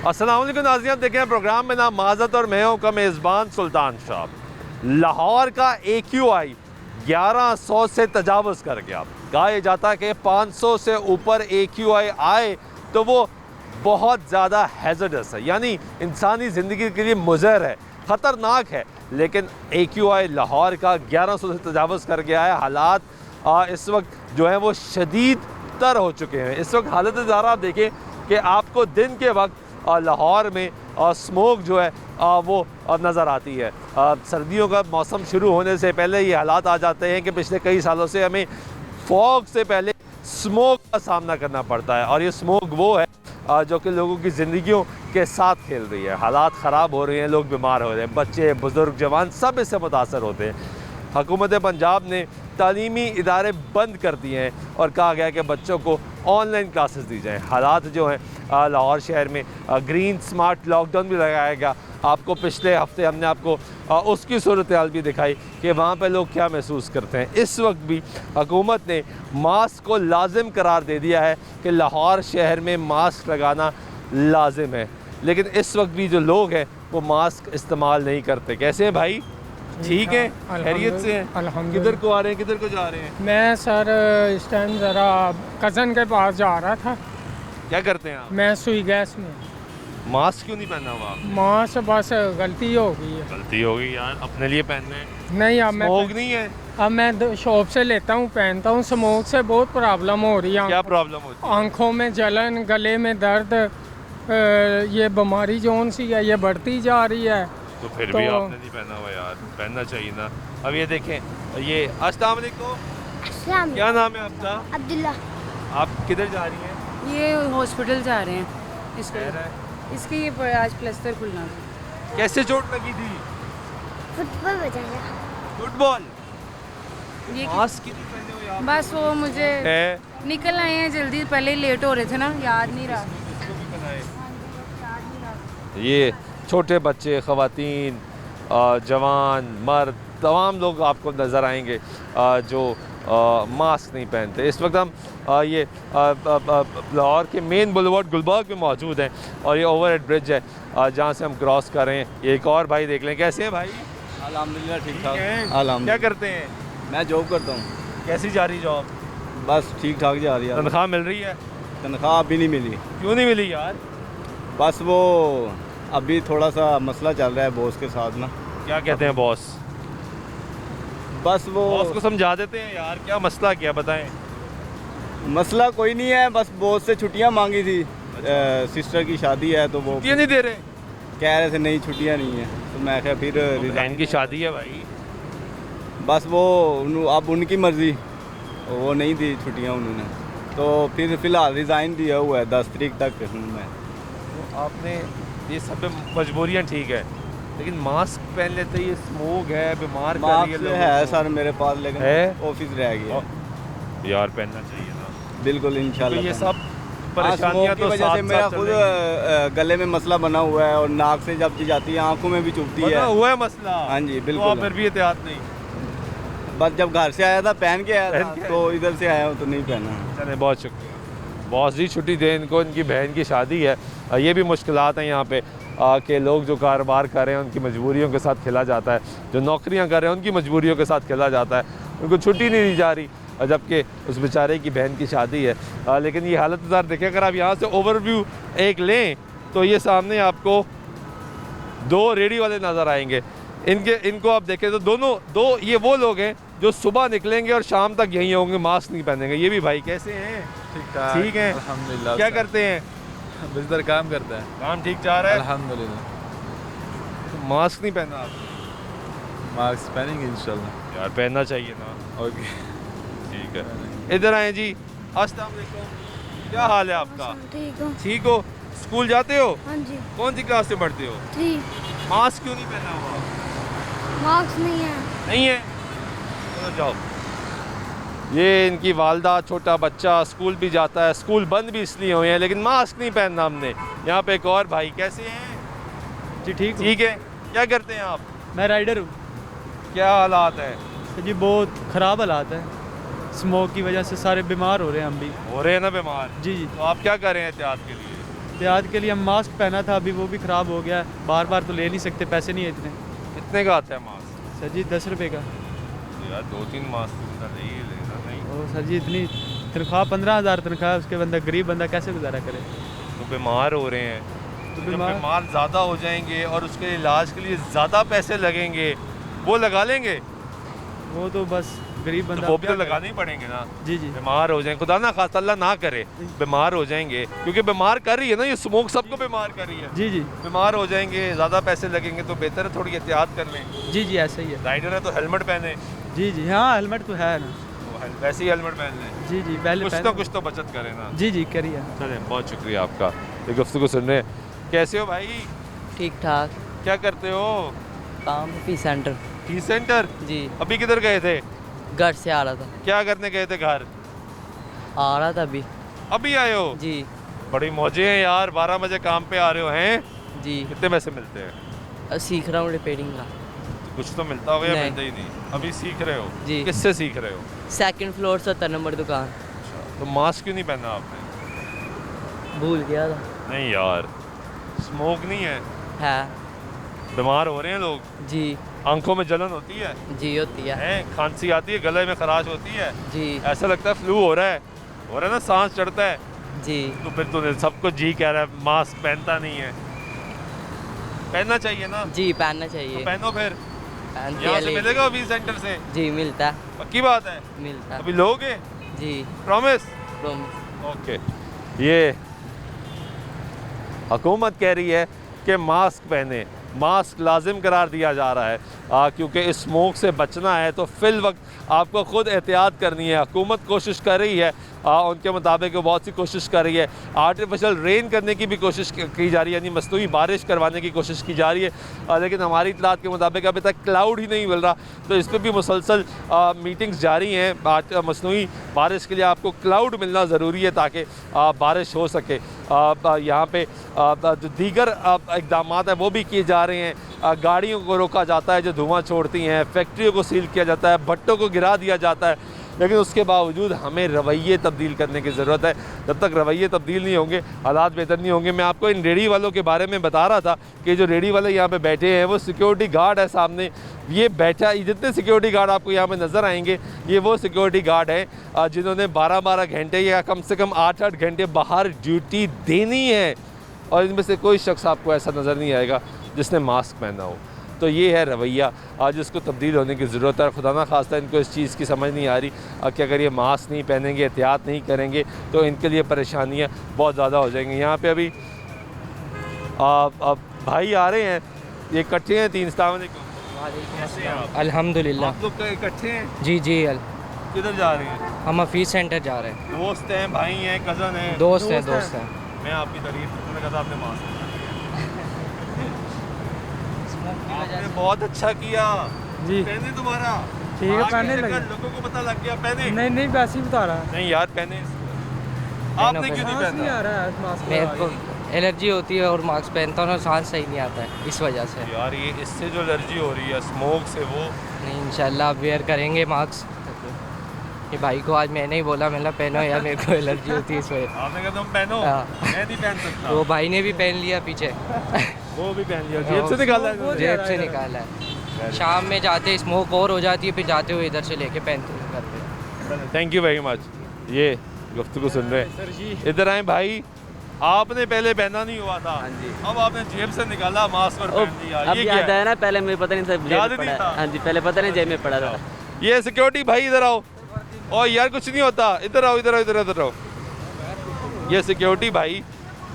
अस्सलाम वालेकुम नाज़रीन, आप देखें प्रोग्राम में नाम माज़त और मैं हूं का मेज़बान सुल्तान शाह। लाहौर का AQI 1100 से तजावुज़ कर गया। कहा जाता है कि 500 से ऊपर AQI आए तो वो बहुत ज़्यादा हैज़र्डस है, यानी इंसानी ज़िंदगी के लिए मुज़र है, ख़तरनाक है। लेकिन AQI लाहौर का 1100 से तजावुज़ कर गया है। हालात इस वक्त जो है वो शदीद तर हो चुके हैं। इस वक्त हालत ज़ारा आप देखें कि आपको दिन के वक्त लाहौर में स्मोक जो है वो नज़र आती है। सर्दियों का मौसम शुरू होने से पहले ये हालात आ जाते हैं कि पिछले कई सालों से हमें फॉग से पहले स्मोक का सामना करना पड़ता है, और ये स्मोक वो है जो कि लोगों की ज़िंदगियों के साथ खेल रही है। हालात ख़राब हो रहे हैं, लोग बीमार हो रहे हैं, बच्चे बुज़ुर्ग जवान सब इससे मुतासर होते हैं। हुकूमत पंजाब ने तालीमी इदारे बंद कर दिए हैं और कहा गया कि बच्चों को ऑनलाइन क्लासेस दी जाएँ। हालात जो हैं लाहौर शहर में ग्रीन स्मार्ट लॉकडाउन भी लगाया गया। आपको पिछले हफ्ते हमने आपको उसकी सूरत हाल भी दिखाई कि वहाँ पे लोग क्या महसूस करते हैं। इस वक्त भी हुकूमत ने मास्क को लाजिम करार दे दिया है कि लाहौर शहर में मास्क लगाना लाजिम है, लेकिन इस वक्त भी जो लोग हैं वो मास्क इस्तेमाल नहीं करते। कैसे हैं भाई? ठीक है, खैरियत से हैं? किधर को आ रहे हैं, किधर को जा रहे हैं? मैं सर इस टाइम ज़रा कज़न के पास जा रहा था। क्या करते हैं आप? मैं सुई गैस में। मास्क क्यों नहीं पहना हुआ? माँ से बस गलती हो गई है। गलती हो गई यार, अपने लिए पहनना है। नहीं अब स्मोक नहीं है? अब मैं शॉप से लेता हूँ, पहनता हूँ। स्मोक से बहुत प्रॉब्लम हो रही है। क्या प्रॉब्लम होती है? आँखों में जलन, गले में दर्द, ये बीमारी जौन सी है ये बढ़ती जा रही है। तो फिर भी आपने नहीं पहना हुआ यार, पहनना चाहिए ना। अब ये देखें, ये अस्सलाम वालेकुम, क्या नाम है आपका? अब्दुल्ला। आप किधर जा रही हैं? ये हॉस्पिटल जा रहे हैं। इसके ये आज प्लास्टर खुलना था। कैसे चोट लगी थी? फुटबॉल बजाया। फुटबॉल? ये मास्क क्यों नहीं पहने हुए आप? बस वो मुझे है निकल आए हैं जल्दी, पहले ही लेट हो रहे थे ना, याद नहीं रहा। इसको भी बनाए। ये छोटे बच्चे, ख़वातीन, जवान, मर्द, तमाम लोग आपको नज़र आएंगे जो मास्क नहीं पहनते। इस वक्त हम ये लाहौर के मेन बुलवार्ड गुलबर्ग में मौजूद हैं, और ये ओवरहेड ब्रिज है जहाँ से हम क्रॉस कर रहे हैं। एक और भाई देख लें, कैसे हैं भाई? अल्हम्दुलिल्लाह ठीक ठाक। अल्हम्दुलिल्लाह। क्या करते हैं? मैं जॉब करता हूँ। कैसी जा रही जॉब? बस ठीक ठाक जा रही है। तनख्वाह मिल रही है? तनख्वाह अभी नहीं मिली। क्यों नहीं मिली यार? बस वो अभी थोड़ा सा मसला चल रहा है बॉस के साथ ना। क्या कहते हैं बॉस? बस वो बॉस को समझा देते हैं यार, क्या मसला क्या बताएं। मसला कोई नहीं है, बस बॉस से छुट्टियाँ मांगी थी। सिस्टर की शादी है तो वो छुट्टियाँ नहीं दे रहे? कह रहे थे नहीं छुट्टियाँ नहीं है, तो मैं क्या फिर बहन की शादी है भाई। बस वो अब उनकी मर्ज़ी, वो नहीं दी छुट्टियाँ उन्होंने, तो फिर फ़िलहाल रिज़ाइन दिया हुआ है 10 तारीख तक हूँ मैं। तो आपने ये सब मजबूरियाँ ठीक है, लेकिन मास्क पहन लेते, ये स्मोक है, बीमार कर रही है मास्क लोगों है को। सर मेरे पास, लेकिन है? ऑफिस रह गया। यार पहनना चाहिए ना। बिल्कुल इंशाल्लाह। तो ये पहनना। सब परेशानियाँ की तो वजह से साथ मेरा साथ खुद चल रही हैं। गले में मसला बना हुआ है, और नाक से जब ची जाती है आंखों में भी चुभती है। बना हुआ है मसला? हाँ जी, तो बिल्कुल। आप फिर भी एहतियात नहीं? बस जब घर से आया था पहन के आया पहन था, के तो इधर से आया हूँ तो नहीं पहना। चले, बहुत शुक्रिया। बॉस जी छुट्टी दें इनको, इनकी बहन की शादी है। ये भी मुश्किलात हैं यहाँ पे कि लोग जो कारोबार कर रहे हैं उनकी मजबूरियों के साथ खेला जाता है, जो नौकरियाँ कर रहे हैं उनकी मजबूरियों के साथ खेला जाता है, उनको छुट्टी नहीं दी जा रही, जबकि उस बेचारे की बहन की शादी है। लेकिन ये हालत ज़रा देखें, अगर आप यहाँ से ओवरव्यू एक लें तो ये सामने आपको 2 रेडी वाले नज़र आएंगे। इनको आप देखें तो दो ये वो लोग हैं जो सुबह निकलेंगे और शाम तक यहीं होंगे, मास्क नहीं पहनेंगे। ये भी भाई कैसे हैं? ठीक है, अल्हम्दुलिल्लाह। क्या करते हैं? बिजनेस काम करता है। काम ठीक जा रहा है? अल्हम्दुलिल्लाह। तो मास्क नहीं पहना आपने? मास्क पहनेंगे इंशाल्लाह। यार पहनना चाहिए ना। ओके ठीक है, इधर आए जी। अस्सलाम वालेकुम, क्या हाल है आपका? ठीक हो? ठीक हो? स्कूल जाते हो? हाँ जी। कौन सी क्लास से पढ़ते हो? 3। मास्क क्यों नहीं पहना हुआ? मार्क्स नहीं है। नहीं है? चलो जाओ। ये इनकी वालदा, छोटा बच्चा स्कूल भी जाता है, स्कूल बंद भी इसलिए हुए हैं, लेकिन मास्क नहीं पहनना हमने। यहाँ पे एक और भाई, कैसे हैं? जी ठीक ठीक है, क्या करते हैं आप? मैं राइडर हूँ क्या हालात है? जी। बहुत ख़राब हालात है, स्मोक की वजह से सारे बीमार हो रहे हैं हम भी। हो रहे हैं ना बीमार? जी जी। तो आप क्या कर रहे हैं एहतियात के लिए? एहतियात के लिए हम मास्क पहना था, अभी वो भी ख़राब हो गया है। बार बार तो ले नहीं सकते, पैसे नहीं है इतने। कितने का आता है मास्क? सर जी 10 रुपये का। यार 2-3 मास्क तो ले ही लेना नहीं। और सर जी इतनी तनख्वाह 15,000 तनख्वाह है, उसके बंदा गरीब बंदा कैसे गुजारा करे? तो बीमार हो रहे हैं, तो जब बीमार बीमार ज़्यादा हो जाएंगे और उसके इलाज के लिए ज़्यादा पैसे लगेंगे, वो लगा लेंगे वो तो बस गरीब तो बंदा वो भी तो क्या करे? लगाने ही पड़ेंगे ना। जी जी बीमार हो जाएंगे, खुदा ना खास्ता अल्लाह ना करे बीमार हो जाएंगे, क्योंकि बीमार कर रही है ना ये स्मोक, सबको बीमार कर रही है। जी जी बीमार हो जाएंगे, ज़्यादा पैसे लगेंगे, तो बेहतर है थोड़ी एहतियात कर लें। जी जी ऐसा ही है। राइडर है तो हेलमेट पहने, जी जी हाँ, हेलमेट तो है ना। वैसे ही हेलमेट पहन लें, जी जी पहले कुछ तो बचत करें ना। जी जी करिए। चलें, बहुत शुक्रिया आपका ये गुफ्तगू सुन रहे हैं। कैसे हो भाई? ठीक ठाक। क्या करते हो? काम फी सेंटर। टी सेंटर? जी। अभी किधर गए थे? घर से आ रहा था। क्या करने गए थे घर? आ रहा था अभी। अभी आए हो? जी बड़ी मौजे हैं यार, 12 बजे काम पे आ रहे हो हैं। जी। कितने पैसे मिलते हैं? सीख रहा हूँ रिपेयरिंग का। कुछ तो मिलता होगा या नहीं। मिलता ही नहीं? अभी सीख रहे हो? जी। किससे सीख रहे हो? सेकंड फ्लोर 70 नंबर दुकान। तो मास्क क्यों नहीं पहना आपने? भूल गया था। नहीं यार, स्मोक नहीं है, बीमार हो रहे हैं लोग, जी आंखों में जलन होती है, जी होती है। हैं खांसी आती है, गले में खराश होती है, जी ऐसा लगता है फ्लू हो रहा है ना, सांस चढ़ता है। जी तो फिर तूने सबको जी कह रहा है मास्क पहनता नहीं है। पहनना चाहिए ना। जी पहनना तो चाहिए। पहनो फिर। पहनते यहाँ हैं से लेकिन- मिलेगा वी सेंटर से? जी मिलता है। पक्की बात है? मिलता है। अभी लोगे? जी प्रॉमिस? प्रॉमिस। ओके। ये हुकूमत कह रही है कि मास्क पहने, मास्क लाजिम करार दिया जा रहा है, क्योंकि स्मोक से बचना है तो फिल वक्त आपको ख़ुद एहतियात करनी है। हुकूमत कोशिश कर रही है, उनके मुताबिक बहुत सी कोशिश कर रही है, आर्टिफिशियल रेन करने की भी कोशिश की जा रही है, यानी मसनूई बारिश करवाने की कोशिश की जा रही है, लेकिन हमारी इतलात के मुताबिक अभी तक क्लाउड ही नहीं मिल रहा। तो इस पर भी मुसलसल मीटिंग्स जारी हैं। मसनूई बारिश के लिए आपको क्लाउड मिलना ज़रूरी है ताकि बारिश हो सके। यहाँ पे जो दीगर इक़दाम है वो भी किए जा रहे हैं। गाड़ियों को रोका जाता है जो धुआं छोड़ती हैं, फैक्ट्रियों को सील किया जाता है, भट्टों को गिरा दिया जाता है, लेकिन उसके बावजूद हमें रवैये तब्दील करने की ज़रूरत है। जब तक रवैये तब्दील नहीं होंगे, हालात बेहतर नहीं होंगे। मैं आपको इन रेडी वालों के बारे में बता रहा था कि जो रेडी वाले यहाँ पे बैठे हैं वो सिक्योरिटी गार्ड है सामने, ये बैठा, जितने सिक्योरिटी गार्ड आपको यहाँ पे नज़र आएंगे ये वो सिक्योरिटी गार्ड हैं जिन्होंने 12-12 घंटे या कम से कम 8-8 घंटे बाहर ड्यूटी देनी है, और इनमें से कोई शख्स आपको ऐसा नज़र नहीं आएगा जिसने मास्क पहना हो। तो ये है रवैया आज इसको तब्दील होने की ज़रूरत है। खुदा ना खास्ता इनको इस चीज़ की समझ नहीं आ रही कि अगर ये मास्क नहीं पहनेंगे, एहतियात नहीं करेंगे तो इनके लिए परेशानियाँ बहुत ज़्यादा हो जाएंगी। यहाँ पे अभी भाई आ रहे हैं, ये इकट्ठे हैं 3। अस्सलाम वालेकुम। कैसे हैं आप? अल्हम्दुलिल्लाह। आप लोग इकट्ठे हैं? जी जी किधर जा रहे हैं? हम हफीज़ सेंटर जा रहे हैं। दोस्त हैं, भाई हैं, कज़न हैं? दोस्त हैं। मैं आपकी तारीफ करने लगा था, आपने मास्क आपने बहुत अच्छा किया जी पहने तुम्हारा। ठीक है, आगे पहनने चलकर लगे। लोगों को पता लग गया पहने। नहीं वैसे ही बता रहा नहीं यार पहने आपने क्यों नहीं पहना? रहा है मास्क। मेरे को एलर्जी होती है और मास्क पहनता हूँ ना, सांस सही नहीं आता है, इस वजह से। यार ये इससे जो एलर्जी हो रही है स्मोक से, वो नहीं इंशाल्लाह अब वेयर करेंगे मास्क। ये भाई को आज मैंने ही बोला, मैंने पहनो यार, मेरे को एलर्जी होती है इस वजह। आपने कहा तुम पहनो, हाँ। मैं नहीं पहन सकता। वो भाई ने भी पहन लिया पीछे। वो भी पहन लिया, जेब से निकाला है। जेब से निकाला है। शाम में जाते स्मोक और हो जाती है, फिर जाते हुए इधर से लेके पहनते हुए करते। Thank you very much. ये गुफ्तगू सुन रहे हैं, इधर आए भाई। आपने पहले पहना नहीं हुआ था, अब आपने जेब से निकाला मास्क और पहन लिया। अब ये याद क्या है? आया ना, पहले मुझे पता नहीं था जेब याद में नहीं पड़ा था? है। हाँ जी, पहले पता नहीं जेब में पड़ा था। ये सिक्योरिटी भाई इधर आओ। और यार कुछ नहीं होता, इधर आओ, इधर आओ, इधर आओ। ये सिक्योरिटी भाई,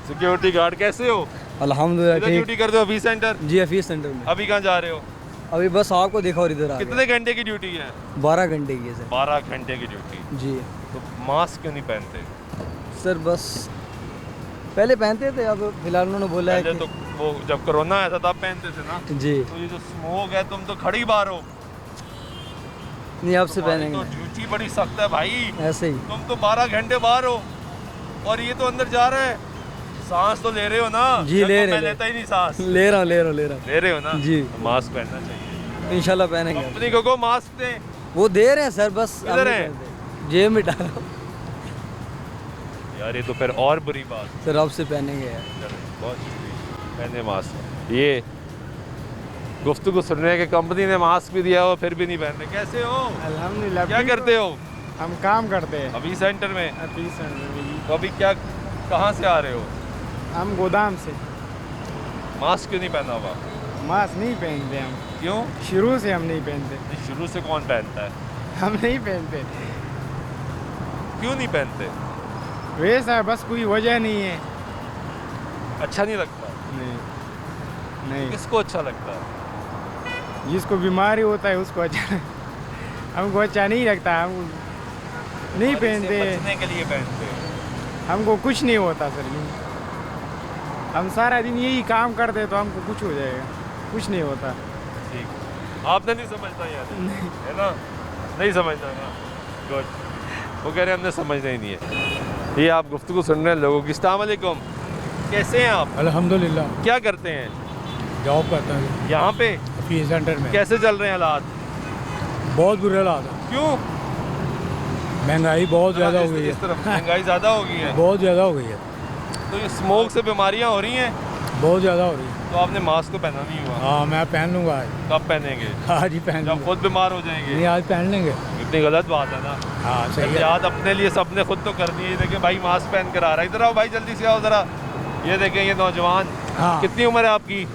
सिक्योरिटी गार्ड, कैसे हो? अल्हम्दुलिल्लाह इधर ठीक। ड्यूटी करते हो ऑफिस सेंटर? जी हफीज सेंटर में। अभी कहाँ जा रहे हो? अभी बस आपको देखा और इधर आ कितने घंटे की ड्यूटी है? 12 घंटे की है सर। 12 घंटे की ड्यूटी। जी तो मास्क क्यों नहीं पहनते? सर बस पहले पहनते थे, अब फिलहाल उन्होंने बोला है पहले कि तो वो जब कोरोना आया था तब पहनते थे ना। जी तो ये जो स्मोक है, तुम तो खड़ी बार हो, नहीं अब से तुम्हारी पहनेंगे तो ड्यूटी बड़ी सख्त है भाई। ऐसे ही। तुम तो 12 घंटे बाहर हो और ये तो अंदर जा रहा है। सांस तो ले रहे हो ना? जी, या ले तो रहे मैं ले। लेता ही नहीं सांस। ले रहा हूँ ले रहे हो ना? जी। तो मास्क पहनना चाहिए। इंशाल्लाह पहनेंगे। कंपनी को मास्क दें। वो दे रहे हैं सर, बस किधर हम नहीं हैं? पहनते। जेब में डालो। यार ये तो फिर और बुरी बात। सर अब से पहनेंगे यार। चलो, बहुत शुक्रिया। पहने मास्क। ये गुफ्तगू सुन रहे हैं कि कंपनी ने मास्क भी दिया हो फिर भी नहीं पहन रहे। कैसे हो? अल्हम्दुलिल्लाह। क्या करते हो? हम काम करते हैं अभी सेंटर में। अभी तो अभी क्या, कहाँ से आ रहे हो? हम गोदाम से। मास्क क्यों नहीं पहना हुआ? मास्क नहीं पहनते हम, क्यों? शुरू से हम नहीं पहनते। शुरू से कौन पहनता है? हम नहीं पहनते, क्यों नहीं पहनते? वैसा है, बस कोई वजह नहीं है। अच्छा नहीं लगता? नहीं, किसको अच्छा लगता है? जिसको बीमारी होता है उसको अच्छा, हमको अच्छा नहीं लगता, हम नहीं और इससे पहनते। बचने के लिए पहनते हैं। हमको कुछ नहीं होता सर, हम सारा दिन यही काम करते तो हमको कुछ हो जाएगा, कुछ नहीं होता। ठीक, आपने नहीं समझना यार, है ना? नहीं समझना ना, गुड। वो कह रहे हैं हमने समझना ही नहीं है। ये आप गुफ्तगू सुन रहे हैं लोगों की। अस्सलाम वालेकुम, कैसे हैं आप? अल्हम्दुलिल्लाह। क्या करते हैं? जॉब करता हूँ यहाँ पे फी सेंटर में। कैसे चल रहे हैं हालात? बहुत बुरे हालात है, क्यों? महंगाई बहुत ज़्यादा हो गई इस है, तरफ महंगाई ज़्यादा हो गई है, बहुत ज़्यादा हो गई है, तो ये स्मोक से बीमारियाँ हो रही हैं। बहुत ज़्यादा हो रही है। तो आपने मास्क तो पहना नहीं हुआ। हाँ मैं पहन लूँगा आज, कब पहनेंगे? आज ही पहन जब लूँगा। खुद बीमार हो जाएंगे? नहीं आज पहन लेंगे। इतनी गलत बात है ना। हाँ सही है। याद अपने लिए सबने खुद तो करनी है। देखिए भाई मास्क पहन कर आ रहा है, इधर आओ भाई, जल्दी से आओ ज़रा। ये देखें ये नौजवान। हाँ। कितनी उम्र है आपकी?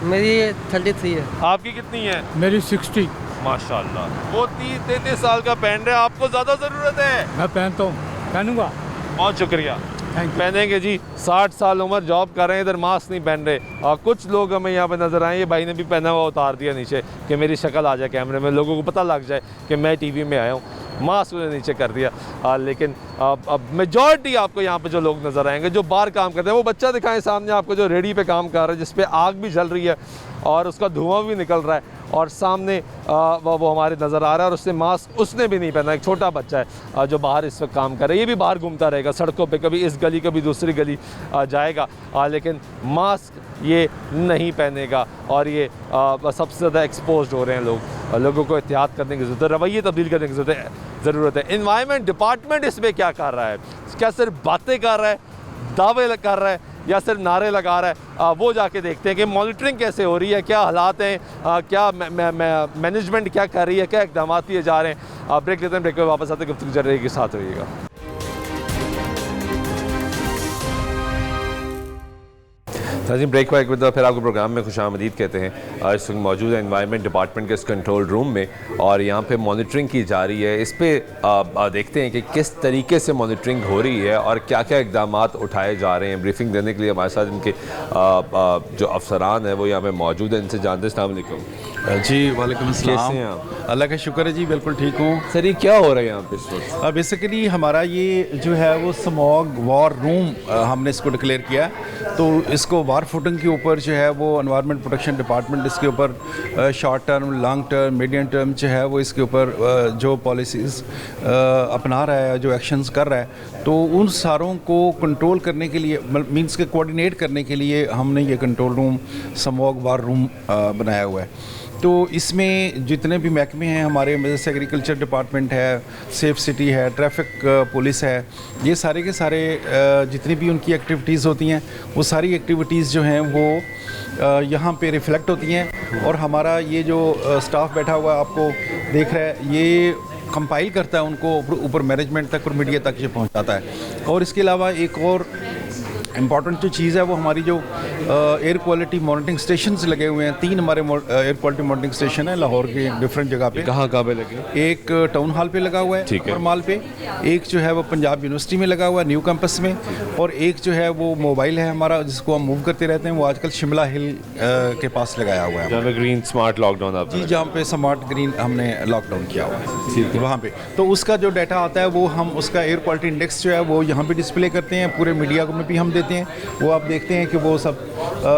मेरी 33 है। आपकी कितनी है? मेरी 60। माशाल्लाह। वो 30-33 साल का पहन रहे हैं, आपको ज़्यादा ज़रूरत है। मैं पहनता हूँ, पहनूँगा। बहुत शुक्रिया। Thank you. पहनेंगे जी। 60 साल उम्र, जॉब कर रहे हैं, इधर मास्क नहीं पहन रहे। और कुछ लोग हमें यहाँ पे नज़र आए, ये भाई ने भी पहना हुआ उतार दिया नीचे कि मेरी शक्ल आ जाए कैमरे में, लोगों को पता लग जाए कि मैं टीवी में आया हूँ। मास्क उन्हें नीचे कर दिया। लेकिन अब मेजॉरिटी आपको यहाँ पे जो लोग नज़र आएंगे जो बाहर काम करते हैं, वो बच्चा दिखाएं सामने आपको जो रेडी पे काम कर रहा है, जिस पे आग भी जल रही है और उसका धुआं भी निकल रहा है, और सामने वो हमारे नज़र आ रहा है, और उसने मास्क उसने भी नहीं पहना। एक छोटा बच्चा है जो बाहर इस वक्त काम कर रहा है, ये भी बाहर घूमता रहेगा सड़कों पे, कभी इस गली कभी दूसरी गली जाएगा, लेकिन मास्क ये नहीं पहनेगा। और ये सबसे ज़्यादा एक्सपोज हो रहे हैं लोग। लोगों को एहतियात करने की ज़रूरत है, रवैये तब्दील करने की ज़रूरत है। एनवायरनमेंट डिपार्टमेंट इसमें क्या कर रहा है? क्या सिर्फ बातें कर रहा है, दावे कर रहा है, या सिर्फ नारे लगा रहा है? वो जाके देखते हैं कि मॉनिटरिंग कैसे हो रही है, क्या हालात हैं, क्या मैनेजमेंट क्या कर रही है, क्या इक़दाम किए जा रहे हैं। ब्रेक लेते हैं, ब्रेक में वापस आते हैं, गुफ्तगू जारी रहेगी, साथ रहिएगा। जी ब्रेक वाइक में फिर आपको प्रोग्राम में खुशामदीद कहते हैं। इस वक्त मौजूद है एनवायरनमेंट डिपार्टमेंट के इस कंट्रोल रूम में, और यहाँ पे मॉनिटरिंग की जा रही है। इस पर देखते हैं कि किस तरीके से मॉनिटरिंग हो रही है और क्या क्या इक़दाम उठाए जा रहे हैं। ब्रीफिंग देने के लिए हमारे साथ इनके जो अफसरान हैं वो यहाँ पे मौजूद हैं, इनसे जानते हैं। अस्सलाम वालेकुम जी। वालेकुम अस्सलाम। कैसे हैं आप? अल्लाह का शुक्र है जी, बिल्कुल ठीक हूँ। सर ये क्या हो रहा है यहाँ पे इस वक्त? बेसिकली हमारा ये जो है वो स्मॉग वॉर रूम हमने इसको डिक्लेयर किया, तो इसको वार फुटिंग के ऊपर जो है वो एनवायरनमेंट प्रोटेक्शन डिपार्टमेंट इसके ऊपर short term, long term, medium term जो है वो इसके ऊपर जो पॉलिसीज़ अपना रहा है, जो एक्शंस कर रहा है, तो उन सारों को कंट्रोल करने के लिए, मींस के कोऑर्डिनेट करने के लिए हमने ये control room smog war room बनाया हुआ है। तो इसमें जितने भी महकमे हैं हमारे, जैसे एग्रीकल्चर डिपार्टमेंट है, सेफ सिटी है, ट्रैफिक पुलिस है, ये सारे के सारे जितनी भी उनकी एक्टिविटीज़ होती हैं वो सारी एक्टिविटीज़ जो हैं वो यहाँ पे रिफ्लेक्ट होती हैं। और हमारा ये जो स्टाफ बैठा हुआ आपको देख रहा है, ये कंपाइल करता है उनको ऊपर मैनेजमेंट तक और मीडिया तक ये पहुँचाता है। और इसके अलावा एक और इम्पॉर्टेंट जो चीज़ है वो हमारी जो एयर क्वालिटी मॉनिटरिंग स्टेशंस लगे हुए हैं, 3 हमारे एयर क्वालिटी मॉनिटरिंग स्टेशन है लाहौर के डिफरेंट जगह पे। कहाँ पे लगे? एक टाउन हॉल पे लगा हुआ है, ऊपर माल पे, एक जो है वो पंजाब यूनिवर्सिटी में लगा हुआ है न्यू कैंपस में, और एक जो है वो मोबाइल है हमारा जिसको हम मूव करते रहते हैं, वो आजकल शिमला हिल के पास लगाया हुआ है, जहाँ पे ग्रीन स्मार्ट लॉकडाउन आप जी, जहाँ पे स्मार्ट ग्रीन हमने लॉकडाउन किया हुआ है वहाँ पे। तो उसका जो डाटा आता है वो हम उसका एयर क्वालिटी इंडेक्स जो है वो यहाँ पे डिस्प्ले करते हैं, पूरे मीडिया में भी हम देते हैं। वो आप देखते हैं कि वो सब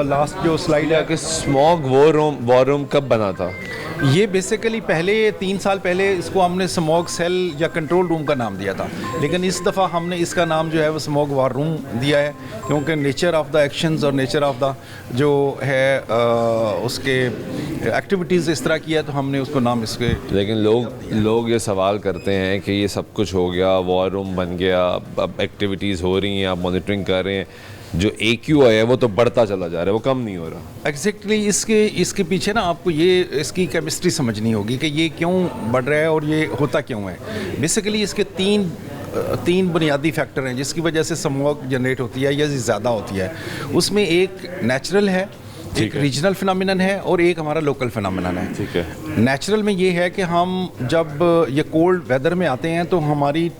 लास्ट जो स्लाइड है कि स्मॉग वॉर रूम कब बना था? ये बेसिकली पहले 3 साल पहले इसको हमने स्मॉग सेल या कंट्रोल रूम का नाम दिया था, लेकिन इस दफ़ा हमने इसका नाम जो है वो स्मॉग वार रूम दिया है, क्योंकि नेचर ऑफ द एक्शंस और नेचर ऑफ द जो है उसके एक्टिविटीज़ इस तरह की है तो हमने उसको नाम इसके। लेकिन लोग ये सवाल करते हैं कि ये सब कुछ हो गया, वॉर रूम बन गया, अब एक्टिविटीज़ हो रही हैं, आप मॉनिटरिंग कर रहे हैं, जो AQI है वो तो बढ़ता चला जा रहा है, वो कम नहीं हो रहा। एग्जैक्टली इसके पीछे ना आपको ये इसकी केमिस्ट्री समझनी होगी कि ये क्यों बढ़ रहा है और ये होता क्यों है। बेसिकली इसके तीन बुनियादी फैक्टर हैं जिसकी वजह से स्मॉग जनरेट होती है या ज़्यादा होती है। उसमें एक नेचुरल है, एक रीजनल फिनोमिनन है और एक हमारा लोकल फिनोमिनन है। ठीक है। नेचुरल में ये है कि हम जब ये कोल्ड वेदर में आते हैं तो हमारी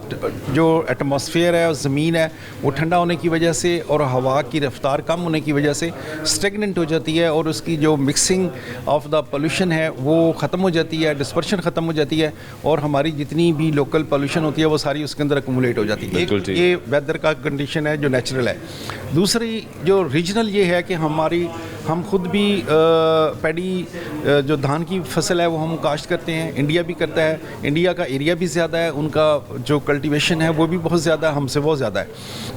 जो एटमॉस्फेयर है और ज़मीन है वो ठंडा होने की वजह से और हवा की रफ्तार कम होने की वजह से स्टेगनेंट हो जाती है और उसकी जो मिक्सिंग ऑफ द पोल्यूशन है वो ख़त्म हो जाती है, डिस्पर्शन ख़त्म हो जाती है और हमारी जितनी भी लोकल पोल्यूशन होती है वो सारी उसके अंदर अक्यूमुलेट हो जाती है। ये वेदर का कंडीशन है जो नेचुरल है। दूसरी जो रीजनल ये है कि हम खुद भी पैडी जो धान की फसल है वो हम काश्त करते हैं, इंडिया भी करता है। इंडिया का एरिया भी ज़्यादा है, उनका जो कल्टीवेशन है वो भी बहुत ज़्यादा हमसे बहुत ज़्यादा है।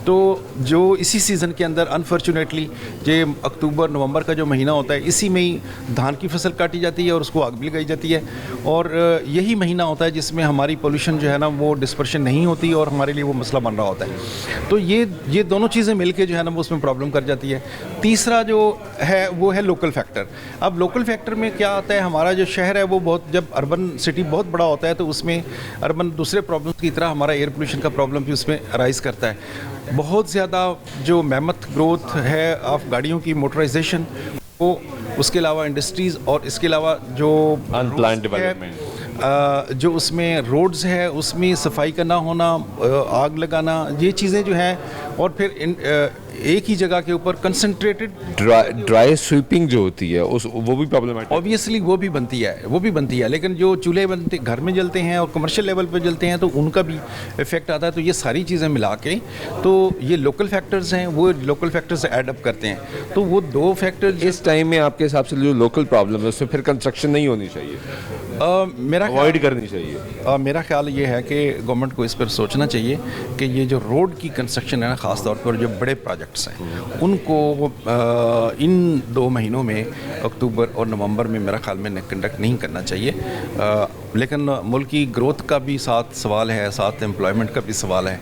तो जो इसी सीज़न के अंदर अनफॉर्चुनेटली ये अक्टूबर नवंबर का जो महीना होता है इसी में ही धान की फसल काटी जाती है और उसको आग भी लगाई जाती है और यही महीना होता है जिसमें हमारी पोल्यूशन जो है ना वो डिस्पर्शन नहीं होती और हमारे लिए वो मसला बन रहा होता है। तो ये दोनों चीज़ें मिलके जो है ना वो उसमें प्रॉब्लम कर जाती है। तीसरा जो है वो है लोकल फैक्टर। अब लोकल फैक्टर में क्या आता है, हमारा जो शहर है वो बहुत, जब अर्बन सिटी बहुत बड़ा होता है तो उसमें अर्बन दूसरे प्रॉब्लम्स की तरह हमारा एयर पोल्यूशन का प्रॉब्लम भी उसमें अराइज करता है। बहुत ज़्यादा जो मेहमत ग्रोथ है ऑफ गाड़ियों की मोटराइजेशन, वो उसके अलावा इंडस्ट्रीज़ और इसके अलावा जो अनप्लान्ड डेवलपमेंट जो उसमें रोड्स है उसमें सफाई का ना होना, आग लगाना, ये चीज़ें जो हैं और फिर एक ही जगह के ऊपर कंसंट्रेटेड ड्राई स्वीपिंग जो होती है वो भी प्रॉब्लमेटिक। ऑब्वियसली वो भी बनती है लेकिन जो चूल्हे बनते घर में जलते हैं और कमर्शियल लेवल पे जलते हैं तो उनका भी इफेक्ट आता है। तो ये सारी चीज़ें मिला के तो ये लोकल फैक्टर्स हैं, वो लोकल फैक्टर्स ऐड अप करते हैं। तो वो दो फैक्टर इस टाइम में आपके हिसाब से जो लोकल प्रॉब्लम है उसमें फिर कंस्ट्रक्शन नहीं होनी चाहिए, मेरा अवॉइड करनी चाहिए। मेरा ख्याल ये है कि गवर्नमेंट को इस पर सोचना चाहिए कि ये जो रोड की कंस्ट्रक्शन है ना, ख़ास तौर पर जो बड़े प्रोजेक्ट्स हैं उनको इन 2 महीनों में अक्टूबर और नवंबर में मेरा ख्याल में कंडक्ट नहीं करना चाहिए। लेकिन मुल्क की ग्रोथ का भी साथ सवाल है, साथ एम्प्लॉयमेंट का भी सवाल है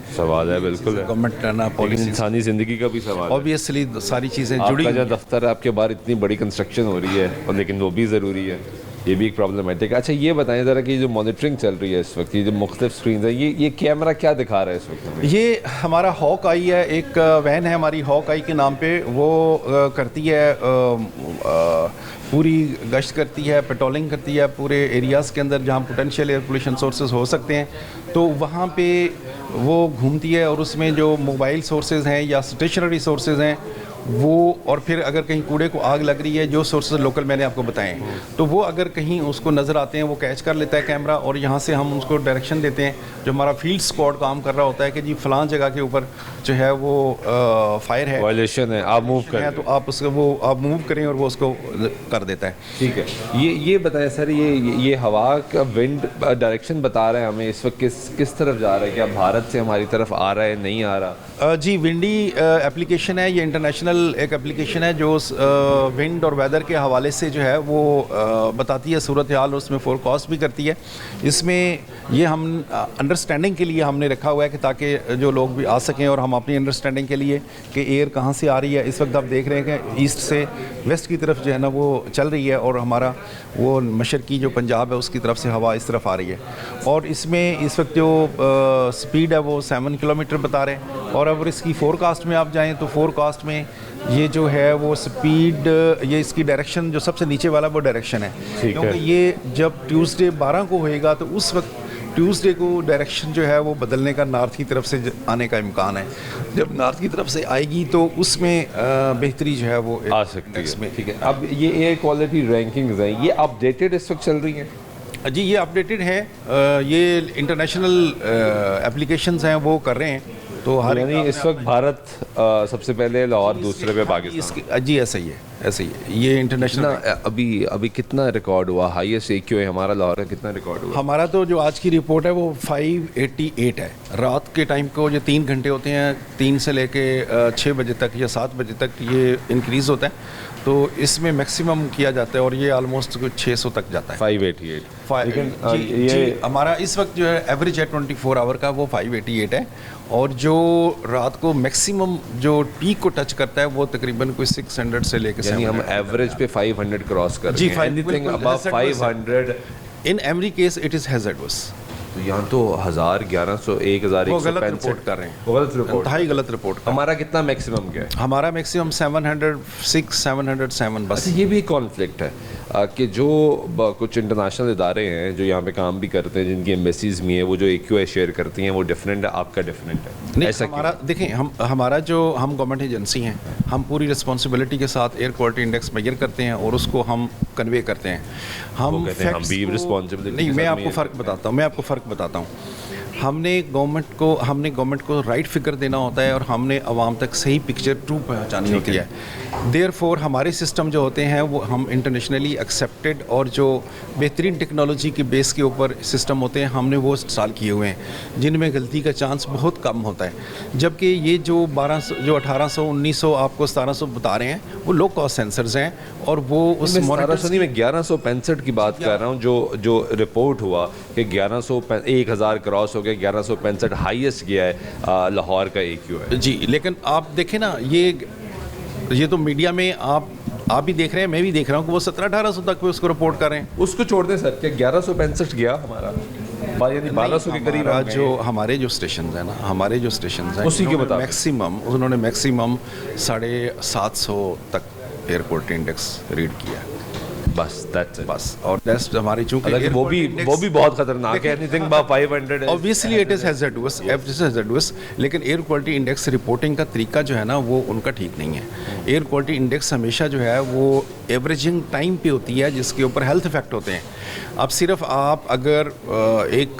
बिल्कुल। गवर्नमेंट ना पॉलिसी, इंसानी ज़िंदगी का भी सवाल है। ऑब्वियसली सारी चीज़ें जुड़ी। आपका जो दफ्तर है आपके बाहर इतनी बड़ी कंस्ट्रक्शन हो रही है और लेकिन वो भी ज़रूरी है, ये भी एक प्रॉब्लमेटिक। अच्छा ये बताएं ज़रा कि जो मॉनिटरिंग चल रही है इस वक्त, ये जो मुख्तलिफ स्क्रीन है, ये कैमरा क्या दिखा रहा है इस वक्त? ये हमारा हॉक आई है, एक वैन है हमारी हॉक आई के नाम पे, वो करती है पूरी गश्त करती है, पेट्रोलिंग करती है पूरे एरियाज़ के अंदर जहाँ पोटेंशियल एयर पोल्यूशन सोर्सेज हो सकते हैं। तो वहाँ पे वो घूमती है और उसमें जो मोबाइल सोर्सेज हैं या स्टेशनरी सोर्सेज हैं वो, और फिर अगर कहीं कूड़े को आग लग रही है, जो सोर्सेज लोकल मैंने आपको बताएं, तो वो अगर कहीं उसको नज़र आते हैं वो कैच कर लेता है कैमरा और यहाँ से हम उसको डायरेक्शन देते हैं। जो हमारा फील्ड स्क्वाड काम कर रहा होता है कि जी फ़लाँ जगह के ऊपर जो है वो फायर है, वायलेशन है, आप मूव करें, तो आप उसको आप मूव करें और वो उसको कर देता है। ठीक है। ये बताएं सर, ये हवा का विंड डायरेक्शन बता रहा है हमें इस वक्त किस तरफ जा रहा है? क्या भारत से हमारी तरफ आ रहा है, नहीं आ रहा? जी विंडी एप्लीकेशन है, ये इंटरनेशनल एक एप्लीकेशन है जो विंड और वेदर के हवाले से जो है वो बताती है सूरत हाल, उसमें फोरकास्ट भी करती है। इसमें ये हम अंडरस्टैंडिंग के लिए हमने रखा हुआ है कि ताकि जो लोग भी आ सकें और हम अपनी अंडरस्टैंडिंग के लिए कि एयर कहाँ से आ रही है। इस वक्त आप देख रहे हैं कि ईस्ट से वेस्ट की तरफ जो है ना वो चल रही है और हमारा वो मशरकी जो पंजाब है उसकी तरफ से हवा इस तरफ आ रही है। और इसमें इस वक्त जो स्पीड है वो 7 किलोमीटर बता रहे हैं। और अगर इसकी फोरकास्ट में आप जाएँ तो फोरकास्ट में ये जो है वो स्पीड, ये इसकी डायरेक्शन जो सबसे नीचे वाला वो डायरेक्शन है, क्योंकि ये जब ट्यूसडे 12 को होएगा तो उस वक्त ट्यूसडे को डायरेक्शन जो है वो बदलने का नार्थ की तरफ से आने का इम्कान है। जब नार्थ की तरफ से आएगी तो उसमें बेहतरी जो है वो आ सकती है। ठीक है। अब ये एयर क्वालिटी रैंकिंग्स हैं, ये अपडेटेड इस वक्त चल रही हैं? जी ये अपडेटेड है, ये इंटरनेशनल एप्लीकेशंस हैं वो कर रहे हैं। तो हर यानी इस वक्त भारत सबसे पहले लाहौर, दूसरे पे पाकिस्तान। जी ऐसा ही है। ऐसे ही ये इंटरनेशनल। अभी कितना रिकॉर्ड हुआ हाईएस्ट AQI हमारा लाहौर का कितना रिकॉर्ड हुआ? हमारा तो जो आज की रिपोर्ट है वो 588 है। रात के टाइम को जो 3 घंटे होते हैं, 3 से लेके 6 बजे तक या 7 बजे तक ये इंक्रीज़ होता है, तो इसमें मैक्सिमम किया जाता है और ये ऑलमोस्ट कुछ 600 तक जाता है। 588 लेकिन जी हमारा इस वक्त जो है एवरेज है 24 आवर का वो 588 है, और जो रात को मैक्सिमम जो पीक को टच करता है वो तकरीबन कोई 600 से लेकर, यानी हम एवरेज पे 500 क्रॉस कर रहे हैं। Anything above 500 in every case it is हैज़र्डस। तो यहाँ तो 1000, 1100, 1165 वो गलत रिपोर्ट कर रहे हैं, वो गलत रिपोर्ट, इंतहाई गलत रिपोर्ट। हमारा कितना मैक्सिमम क्या है? हमारा मैक्सिमम 706, 707 बस। ये भी कॉन्फ्लिक्ट है कि जो कुछ इंटरनेशनल इदारे हैं जो यहाँ पे काम भी करते हैं, जिनकी एम्बेसीज भी हैं, वो जो AQI शेयर करती हैं वो डिफरेंट है, आपका डिफरेंट है। नहीं, हमारा देखें, हमारा जो हम गवर्नमेंट एजेंसी हैं, हम पूरी रिस्पॉन्सिबिलिटी के साथ एयर क्वालिटी इंडेक्स मेजर करते हैं और उसको हम कन्वे करते हैं। हम भी रिस्पॉन्सिबिलिटी नहीं, मैं आपको फ़र्क बताता हूँ। हमने गवर्नमेंट को राइट फिगर देना होता है और हमने आवाम तक सही पिक्चर ट्रू पहुँचानी होती है। देयरफॉर हमारे सिस्टम जो होते हैं वो हम इंटरनेशनली एक्सेप्टेड और जो बेहतरीन टेक्नोलॉजी के बेस के ऊपर सिस्टम होते हैं, हमने वो इंस्टॉल किए हुए हैं जिनमें गलती का चांस बहुत कम होता है। जबकि ये जो 1800, 1900 आपको 1700 बता रहे हैं वो लो कॉस्ट सेंसर्स हैं, और वो उस 1700 नहीं, मैं 1165 की बात कर रहा हूँ। जो रिपोर्ट हुआ कि 1000 क्रॉस हो गया, 1165 हाईएस्ट गया है लाहौर का AQI। जी, लेकिन आप देखें ना, ये तो मीडिया में आप भी देख रहे हैं, मैं भी देख रहा हूँ कि वो 1700-1800 तक उसको रिपोर्ट कर रहे हैं। उसको छोड़ दें सर, क्या 1165 गया हमारा, यानी 1200 के करीब? जो हमारे जो स्टेशन है ना, उसी के मुताबिक मैक्सिमम उन्होंने 750 तक एयर क्वालिटी इंडेक्स रीड किया बस। और दैट्स हमारी, चूंकि वो भी बहुत खतरनाक है। Anything above 500 obviously it is हैज़र्डस, लेकिन एयर क्वालिटी इंडेक्स रिपोर्टिंग का तरीका जो है ना वो उनका ठीक नहीं है। एयर क्वालिटी इंडेक्स हमेशा जो है वो एवरेजिंग टाइम पे होती है, जिसके ऊपर हेल्थ इफेक्ट होते हैं। अब सिर्फ आप अगर एक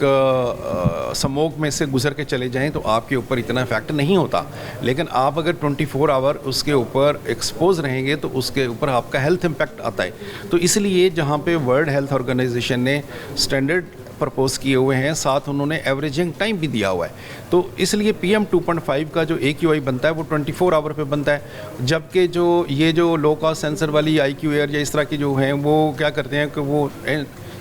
स्मोक में से गुजर के चले जाएं तो आपके ऊपर इतना इफेक्ट नहीं होता, लेकिन आप अगर 24 आवर उसके ऊपर एक्सपोज रहेंगे तो उसके ऊपर आपका हेल्थ इम्पैक्ट आता है। तो इसलिए जहाँ पे वर्ल्ड हेल्थ ऑर्गेनाइजेशन ने स्टैंडर्ड प्रपोज किए हुए हैं, साथ उन्होंने एवरेजिंग टाइम भी दिया हुआ है, तो इसलिए PM 2.5 का जो AQI बनता है वो 24 आवर पे बनता है। जबकि जो लो कॉस्ट सेंसर वाली IQAir या इस तरह की जो हैं वो क्या करते हैं कि वो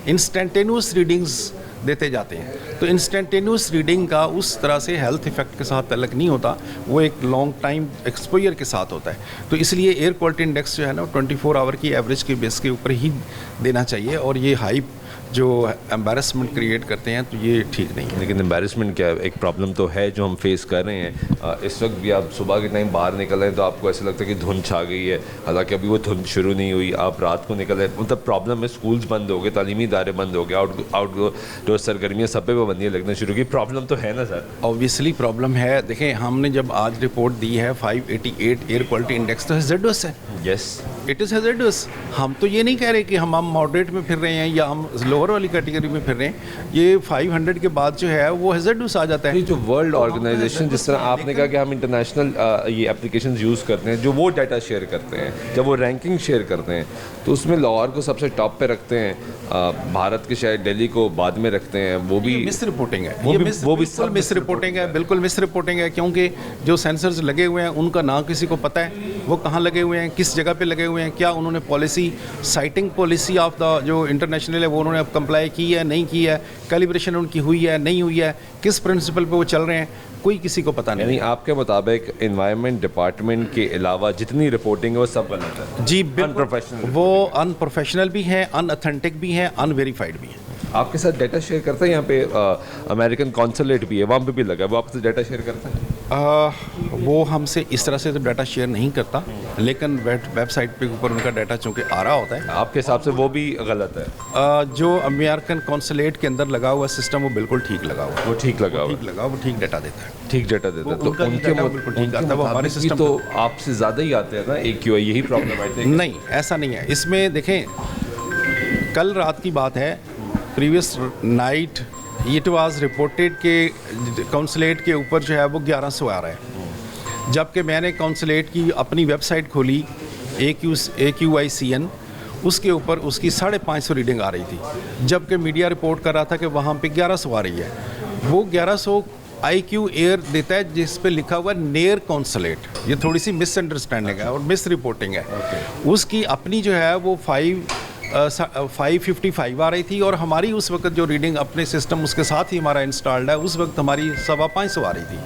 इंस्टेंटेनियस रीडिंग्स देते जाते हैं। तो इंस्टेंटेनियस रीडिंग का उस तरह से हेल्थ इफेक्ट के साथ तल्लक नहीं होता, वो एक लॉन्ग टाइम एक्सपोजर के साथ होता है। तो इसलिए एयर क्वालिटी इंडेक्स जो है ना 24 आवर की एवरेज के बेस के ऊपर ही देना चाहिए, और ये हाइप जो एम्बैरेसमेंट क्रिएट करते हैं तो ये ठीक नहीं है। लेकिन एम्बैरेसमेंट क्या है, एक प्रॉब्लम तो है जो हम फेस कर रहे हैं। इस वक्त भी आप सुबह के टाइम बाहर निकल रहे हैं तो आपको ऐसा लगता है कि धुंध छा गई है, हालांकि अभी वो धुंध शुरू नहीं हुई। आप रात को निकल रहे, मतलब प्रॉब्लम है, स्कूल्स बंद हो गए, तालीमी इदारे बंद हो गए, आउटडोर सरगर्मियाँ सब पे पाबंदियाँ लगना शुरू की। प्रॉब्लम तो है ना सर? ऑब्वियसली प्रॉब्लम है। देखें, हमने जब आज रिपोर्ट दी है 588 एयर क्वालिटी इंडेक्स, तो हैज़र्डस है। Yes, it is हैज़र्डस। हम तो ये नहीं कह रहे कि हम मॉडरेट में फिर रहे हैं या हम लोअर वाली कैटेगरी में फिर रहे हैं। ये 500 के बाद जो है वो हैज़र्डस आ जाता है। जो वर्ल्ड ऑर्गेनाइजेशन, जिस तरह आपने कहा कि हम इंटरनेशनल ये एप्लीकेशंस यूज़ करते हैं, जो वो डाटा शेयर करते हैं, जब वो रैंकिंग शेयर करते हैं तो उसमें लाहौर को सबसे टॉप पे रखते हैं, भारत के शायद दिल्ली को बाद में रखते हैं। वो भी मिस रिपोर्टिंग है, वो भी मिस रिपोर्टिंग है, बिल्कुल मिस रिपोर्टिंग है, क्योंकि जो सेंसर्स लगे हुए हैं उनका ना किसी को पता है वो कहाँ लगे हुए हैं, किस जगह पे लगे हुए हैं, क्या उन्होंने policy, citing policy of the जो इंटरनेशनल है वो उन्होंने अब कंप्लाई की है, नहीं की है, कैलिब्रेशन उनकी हुई है, नहीं हुई है, किस प्रिंसिपल पे वो चल रहे हैं, कोई किसी को पता नहीं। यानी आपके मुताबिक एनवायरनमेंट डिपार्टमेंट के अलावा जितनी रिपोर्टिंग है वो सब गलत है? जी, बिल्कुल। वो अनप्रोफेशनल भी हैं, अनऑथेंटिक भी हैं, अनवेरीफाइड भी हैं। आपके साथ डाटा शेयर करता है? यहाँ पे अमेरिकन कॉन्सुलेट भी है, वहाँ पे भी लगा है, वो आपसे डाटा शेयर करता है? वो हमसे इस तरह से तो डाटा शेयर नहीं करता, लेकिन वेबसाइट पे ऊपर उनका डाटा चूँकि आ रहा होता है। आपके हिसाब से वो भी गलत है? जो अमेरिकन कॉन्सुलेट के अंदर लगा हुआ सिस्टम वो बिल्कुल ठीक लगा हुआ, वो ठीक लगा हुआ, वो ठीक डाटा देता है, ठीक डाटा देता है। तो उनके वो हमारे सिस्टम तो आपसे ज़्यादा ही आते हैं ना AQI, यही प्रॉब्लम है? नहीं, ऐसा नहीं है। इसमें देखें, कल रात की बात है, previous night it was reported के कॉन्सुलेट के ऊपर जो है वो 1100 आ रहा है, जबकि मैंने कॉन्सुलेट की अपनी वेबसाइट खोली AQICN, उसके ऊपर उसकी 550 रीडिंग आ रही थी, जबकि मीडिया रिपोर्ट कर रहा था कि वहाँ पे 1100 आ रही है। वो 1100 IQ एयर देता है जिस पे लिखा हुआ नेयर कॉन्सुलेट। ये थोड़ी सी मिसअंडरस्टैंडिंग है और मिस रिपोर्टिंग है। उसकी अपनी जो है वो 555 आ रही थी और हमारी उस वक्त जो रीडिंग अपने सिस्टम उसके साथ ही हमारा इंस्टॉल्ड है, उस वक्त हमारी 550 आ रही थी।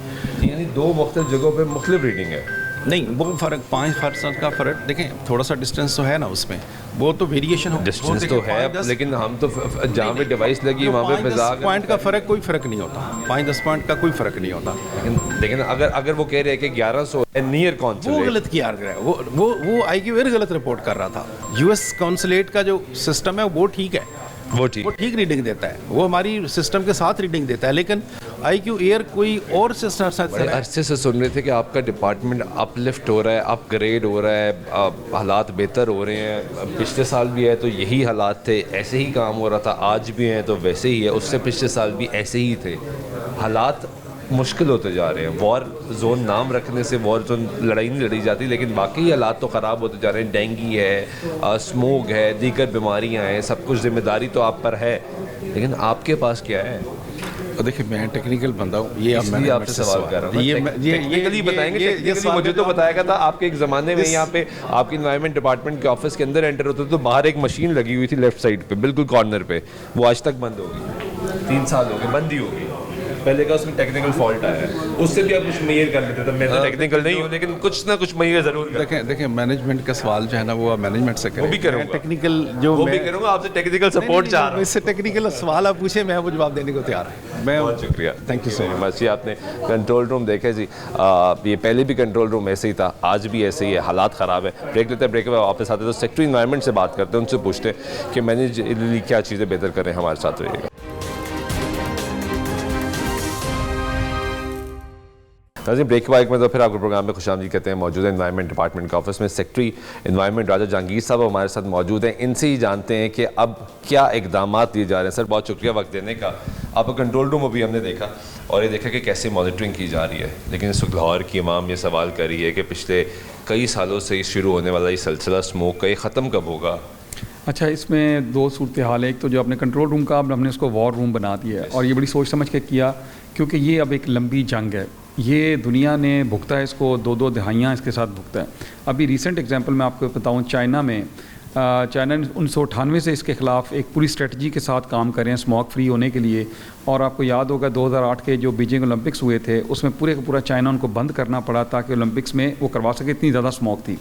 यानी दो मुख्तलिफ जगहों पे मुख्तलिफ रीडिंग है। नहीं, वो फ़र्क 5% का फ़र्क, देखें थोड़ा सा डिस्टेंस तो है ना उसमें, वो तो वेरिएशन हो, डिस्टेंस तो है, लेकिन हम तो जहाँ पे डिवाइस लगी वहाँ पे 5-10 पॉइंट का फ़र्क कोई फ़र्क नहीं होता, 5-10 पॉइंट का कोई फ़र्क नहीं होता। लेकिन अगर वो कह रहे हैं कि 1100 नियर कॉन्सुलेट, वो गलत किया गया है। वो IQ एयर गलत रिपोर्ट कर रहा था। US कॉन्सुलेट का जो सिस्टम है वो ठीक है, वो ठीक रीडिंग देता है, वो हमारी सिस्टम के साथ रीडिंग देता है। लेकिन IQ एयर कोई और सिस्टम अरसे से सुन रहे थे कि आपका डिपार्टमेंट अपलिफ्ट हो रहा है, अपग्रेड हो रहा है, हालात बेहतर हो रहे हैं। पिछले साल भी है तो यही हालात थे, ऐसे ही काम हो रहा था, आज भी हैं तो वैसे ही है, उससे पिछले साल भी ऐसे ही थे। हालात मुश्किल होते जा रहे हैं। वॉर जोन नाम रखने से वॉर जोन लड़ाई नहीं लड़ी जाती, लेकिन बाकी हालात तो ख़राब होते जा रहे हैं। डेंगू है, स्मोक है, दीगर बीमारियां हैं, सब कुछ जिम्मेदारी तो आप पर है, लेकिन आपके पास क्या है? देखिए मैं टेक्निकल बंदा हूँ, ये इसलिए आपसे सवाल कर रहा हूँ। ये टेक्निकली बताएंगे। टेक्निकली मुझे तो बताया गया था आपके एक ज़माने में यहाँ पे आपके इन्वायरमेंट डिपार्टमेंट के ऑफिस के अंदर एंटर होते तो बाहर एक मशीन लगी हुई थी लेफ्ट साइड पे, बिल्कुल कॉर्नर पे, वो आज तक बंद होगी। 3 साल हो गए, बंद ही होगी। पहले का उसमें टेक्निकल फॉल्ट आया है, उससे भी आप कुछ मेजर कर लेते थे। मैं तो टेक्निकल नहीं हूँ, लेकिन कुछ ना कुछ मेजर जरूर देखें मैनेजमेंट का सवाल जो है ना वो मैनेजमेंट से करें। वो भी करूँगा, टेक्निकल जो वो भी करूँगा, आपसे टेक्निकल सपोर्ट चाह रहा हूँ। इससे टेक्निकल सवाल आप पूछे, मैं वो जवाब देने को तैयार हूँ। मैं बहुत शुक्रिया, थैंक यू सो मच। जी आपने कंट्रोल रूम देखे जी, ये पहले भी कंट्रोल रूम ऐसे ही था, आज भी ऐसे ही है, हालात ख़राब है। ब्रेक लेते हैं, ब्रेक के बाद वापस आते तो सेक्रेटरी इन्वायरमेंट से बात करते हैं, उनसे पूछते हैं कि मैनेजरली क्या चीज़ें बेहतर करें। हमारे साथ रहिएगा। नाज़रीन ब्रेक के बाद में तो फिर आपके प्रोग्राम में खुशामदीद कहते हैं। मौजूद है इन्वायरमेंट डिपार्टमेंट के ऑफिस में सेक्रेटरी इन्वायरमेंट राजा जहांगीर साहब हमारे साथ मौजूद हैं। इनसे ही जानते हैं कि अब क्या इकदाम लिए जा रहे हैं। सर बहुत शुक्रिया वक्त देने का। आपका कंट्रोल रूम अभी हमने देखा और ये देखा कि कैसे मॉनिटरिंग की जा रही है, लेकिन इस वक्त लाहौर की इमाम ये सवाल कर रही है कि पिछले कई सालों से शुरू होने वाला ये सिलसिला स्मोक का ये ख़त्म कब होगा? अच्छा, इसमें 2 सूरत हाल है। एक तो जो आपने कंट्रोल रूम का, अब हमने उसको वॉर रूम बना दिया है और ये बड़ी सोच समझ के किया, क्योंकि ये अब एक लंबी जंग है। ये दुनिया ने भुगता है इसको, 2-2 दहाइयाँ इसके साथ भुगता है। अभी रिसेंट एग्जांपल मैं आपको बताऊँ, चाइना ने 1998 से इसके ख़िलाफ़ एक पूरी स्ट्रेटजी के साथ काम कर रहे हैं स्मोक फ्री होने के लिए। और आपको याद होगा 2008 के जो बीजिंग ओलंपिक्स हुए थे उसमें पूरे का पूरा चाइना उनको बंद करना पड़ा ताकि ओलंपिक्स में वो करवा सके, इतनी ज़्यादा स्मोक थी।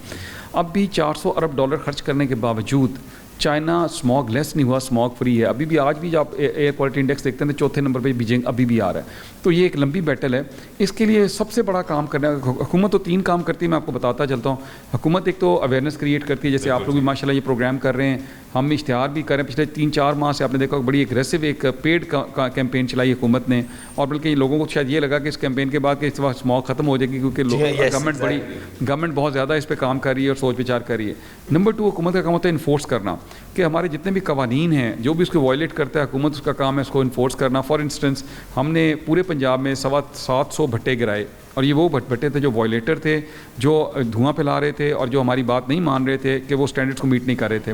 अब भी $400 अरब खर्च करने के बावजूद चाइना स्मॉग लेस नहीं हुआ, स्मॉग फ्री है। अभी भी आज भी जब आप एयर क्वालिटी इंडेक्स देखते हैं तो 4थे नंबर पे बीजिंग अभी भी आ रहा है। तो ये एक लंबी बैटल है। इसके लिए सबसे बड़ा काम करना है, हुकूमत तो 3 काम करती है, मैं आपको बताता चलता हूँ। हुकूमत एक तो अवेयरनेस क्रिएट करती है, जैसे आप लोग भी माशाल्लाह ये प्रोग्राम कर रहे हैं, हम इश्तिहार भी कर रहे हैं। पिछले 3-4 माह से आपने देखा बड़ी एग्रेसिव एक पेड कैंपेन चलाई हुकूमत ने, और बल्कि लोगों को शायद ये लगा कि इस कैंपेन के बाद कि इस वक्त स्मॉग खत्म हो जाएगी, क्योंकि गवर्नमेंट बहुत ज़्यादा इस पर काम कर रही है और सोच विचार कर रही है। नंबर 2, हुकूमत का काम होता है इन्फोर्स करना, कि हमारे जितने भी कवानीन हैं जो भी उसको वायलेट करता है हुकूमत, उसका काम है उसको इन्फोर्स करना। फॉर इंस्टेंस हमने पूरे पंजाब में 750 भट्टे गिराए, और ये वो भट्टे थे जो वायलेटर थे, जो धुआं फैला रहे थे और जो हमारी बात नहीं मान रहे थे कि वो स्टैंडर्ड्स को मीट नहीं कर रहे थे।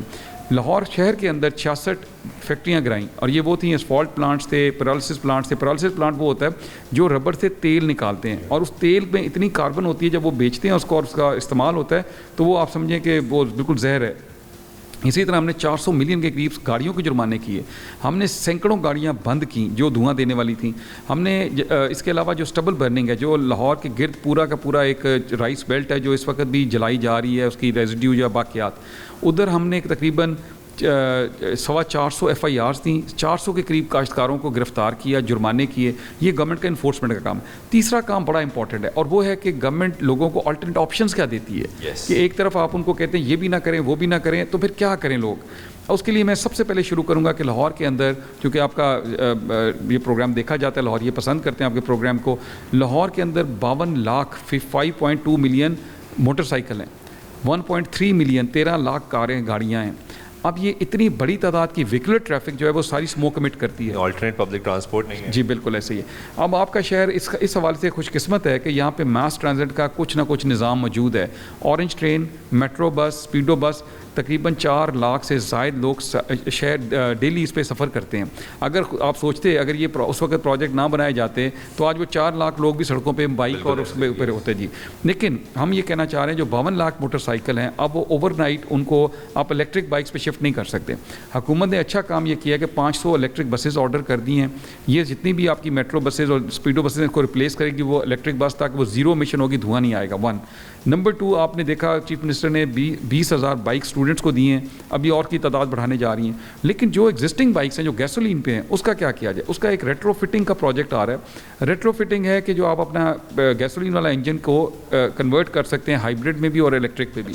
लाहौर शहर के अंदर 66 फैक्ट्रियाँ गिराईं, और ये वो थी एस्फॉल्ट प्लांट्स थे, पेरालिसिस प्लांट्स थे। पेरालिसिस प्लांट वो होता है जो रबर से तेल निकालते हैं, और उस तेल में इतनी कार्बन होती है, जब वो बेचते हैं उसको और उसका इस्तेमाल होता है तो वो आप समझें कि वो बिल्कुल जहर है। इसी तरह हमने 400 मिलियन के करीब गाड़ियों के जुर्माने किए। हमने सैकड़ों गाड़ियां बंद की जो धुआं देने वाली थी। हमने इसके अलावा जो स्टबल बर्निंग है, जो लाहौर के गिर्द पूरा का पूरा एक राइस बेल्ट है जो इस वक्त भी जलाई जा रही है, उसकी रेजिड्यू या बाकियात, उधर हमने तकरीबन 450 FIRs थी, 400 के करीब काश्तकारों को गिरफ्तार किया, जुर्माने किए। ये गवर्नमेंट का इन्फोर्समेंट का काम है। तीसरा काम बड़ा इंपॉर्टेंट है, और वो है कि गवर्नमेंट लोगों को अल्टरनेट ऑप्शंस क्या देती है। कि एक तरफ आप उनको कहते हैं ये भी ना करें वो भी ना करें, तो फिर क्या करें लोग। उसके लिए मैं सबसे पहले शुरू करूंगा कि लाहौर के अंदर, क्योंकि आपका ये प्रोग्राम देखा जाता है, लाहौर ये पसंद करते हैं आपके प्रोग्राम को, लाहौर के अंदर 52 लाख 5.2 मिलियन मोटरसाइकिल हैं, 1.3 मिलियन 13 लाख कारें गाड़ियाँ हैं। अब ये इतनी बड़ी तादाद की व्हीकुलर ट्रैफिक जो है वो सारी स्मोक कमिट करती है। ऑल्टरनेट पब्लिक ट्रांसपोर्ट नहीं है। जी बिल्कुल ऐसे ही है। अब आपका शहर इस हवाले से खुशकिस्मत है कि यहाँ पे मास ट्रांजिट का कुछ ना कुछ निज़ाम मौजूद है। ऑरेंज ट्रेन, मेट्रो बस, स्पीडो बस, तकरीबन 4 लाख से ज़ायद लोग शहर डेली इस पे सफ़र करते हैं। अगर आप सोचते अगर ये उस वक्त प्रोजेक्ट ना बनाए जाते तो आज वो 4 लाख लोग भी सड़कों पे बाइक और उस पर होते जी। लेकिन हम ये कहना चाह रहे हैं जो 52 लाख मोटरसाइकिल हैं अब वो ओवरनाइट उनको आप इलेक्ट्रिक बाइक्स पे शिफ्ट नहीं कर सकते। हुकूमत ने अच्छा काम ये किया कि 500 इलेक्ट्रिक बसेस ऑर्डर कर दी हैं। ये जितनी भी आपकी मेट्रो बसेस और स्पीडो बसेस को रिप्लेस करेगी वो इलेक्ट्रिक बस, ताकि वो ज़ीरो एमिशन होगी, धुआं नहीं आएगा। 1 नंबर 2 आपने देखा चीफ मिनिस्टर ने 20,000 बाइक स्टूडेंट्स को दिए हैं, अभी और की तादाद बढ़ाने जा रही हैं। लेकिन जो एग्जिस्टिंग बाइक्स हैं जो गैसोलीन पे हैं उसका क्या किया जाए? उसका एक रेट्रोफिटिंग का प्रोजेक्ट आ रहा है। रेट्रोफिटिंग है कि जो आप अपना गैसोलीन वाला इंजन को कन्वर्ट कर सकते हैं हाइब्रिड में भी और इलेक्ट्रिक पे भी।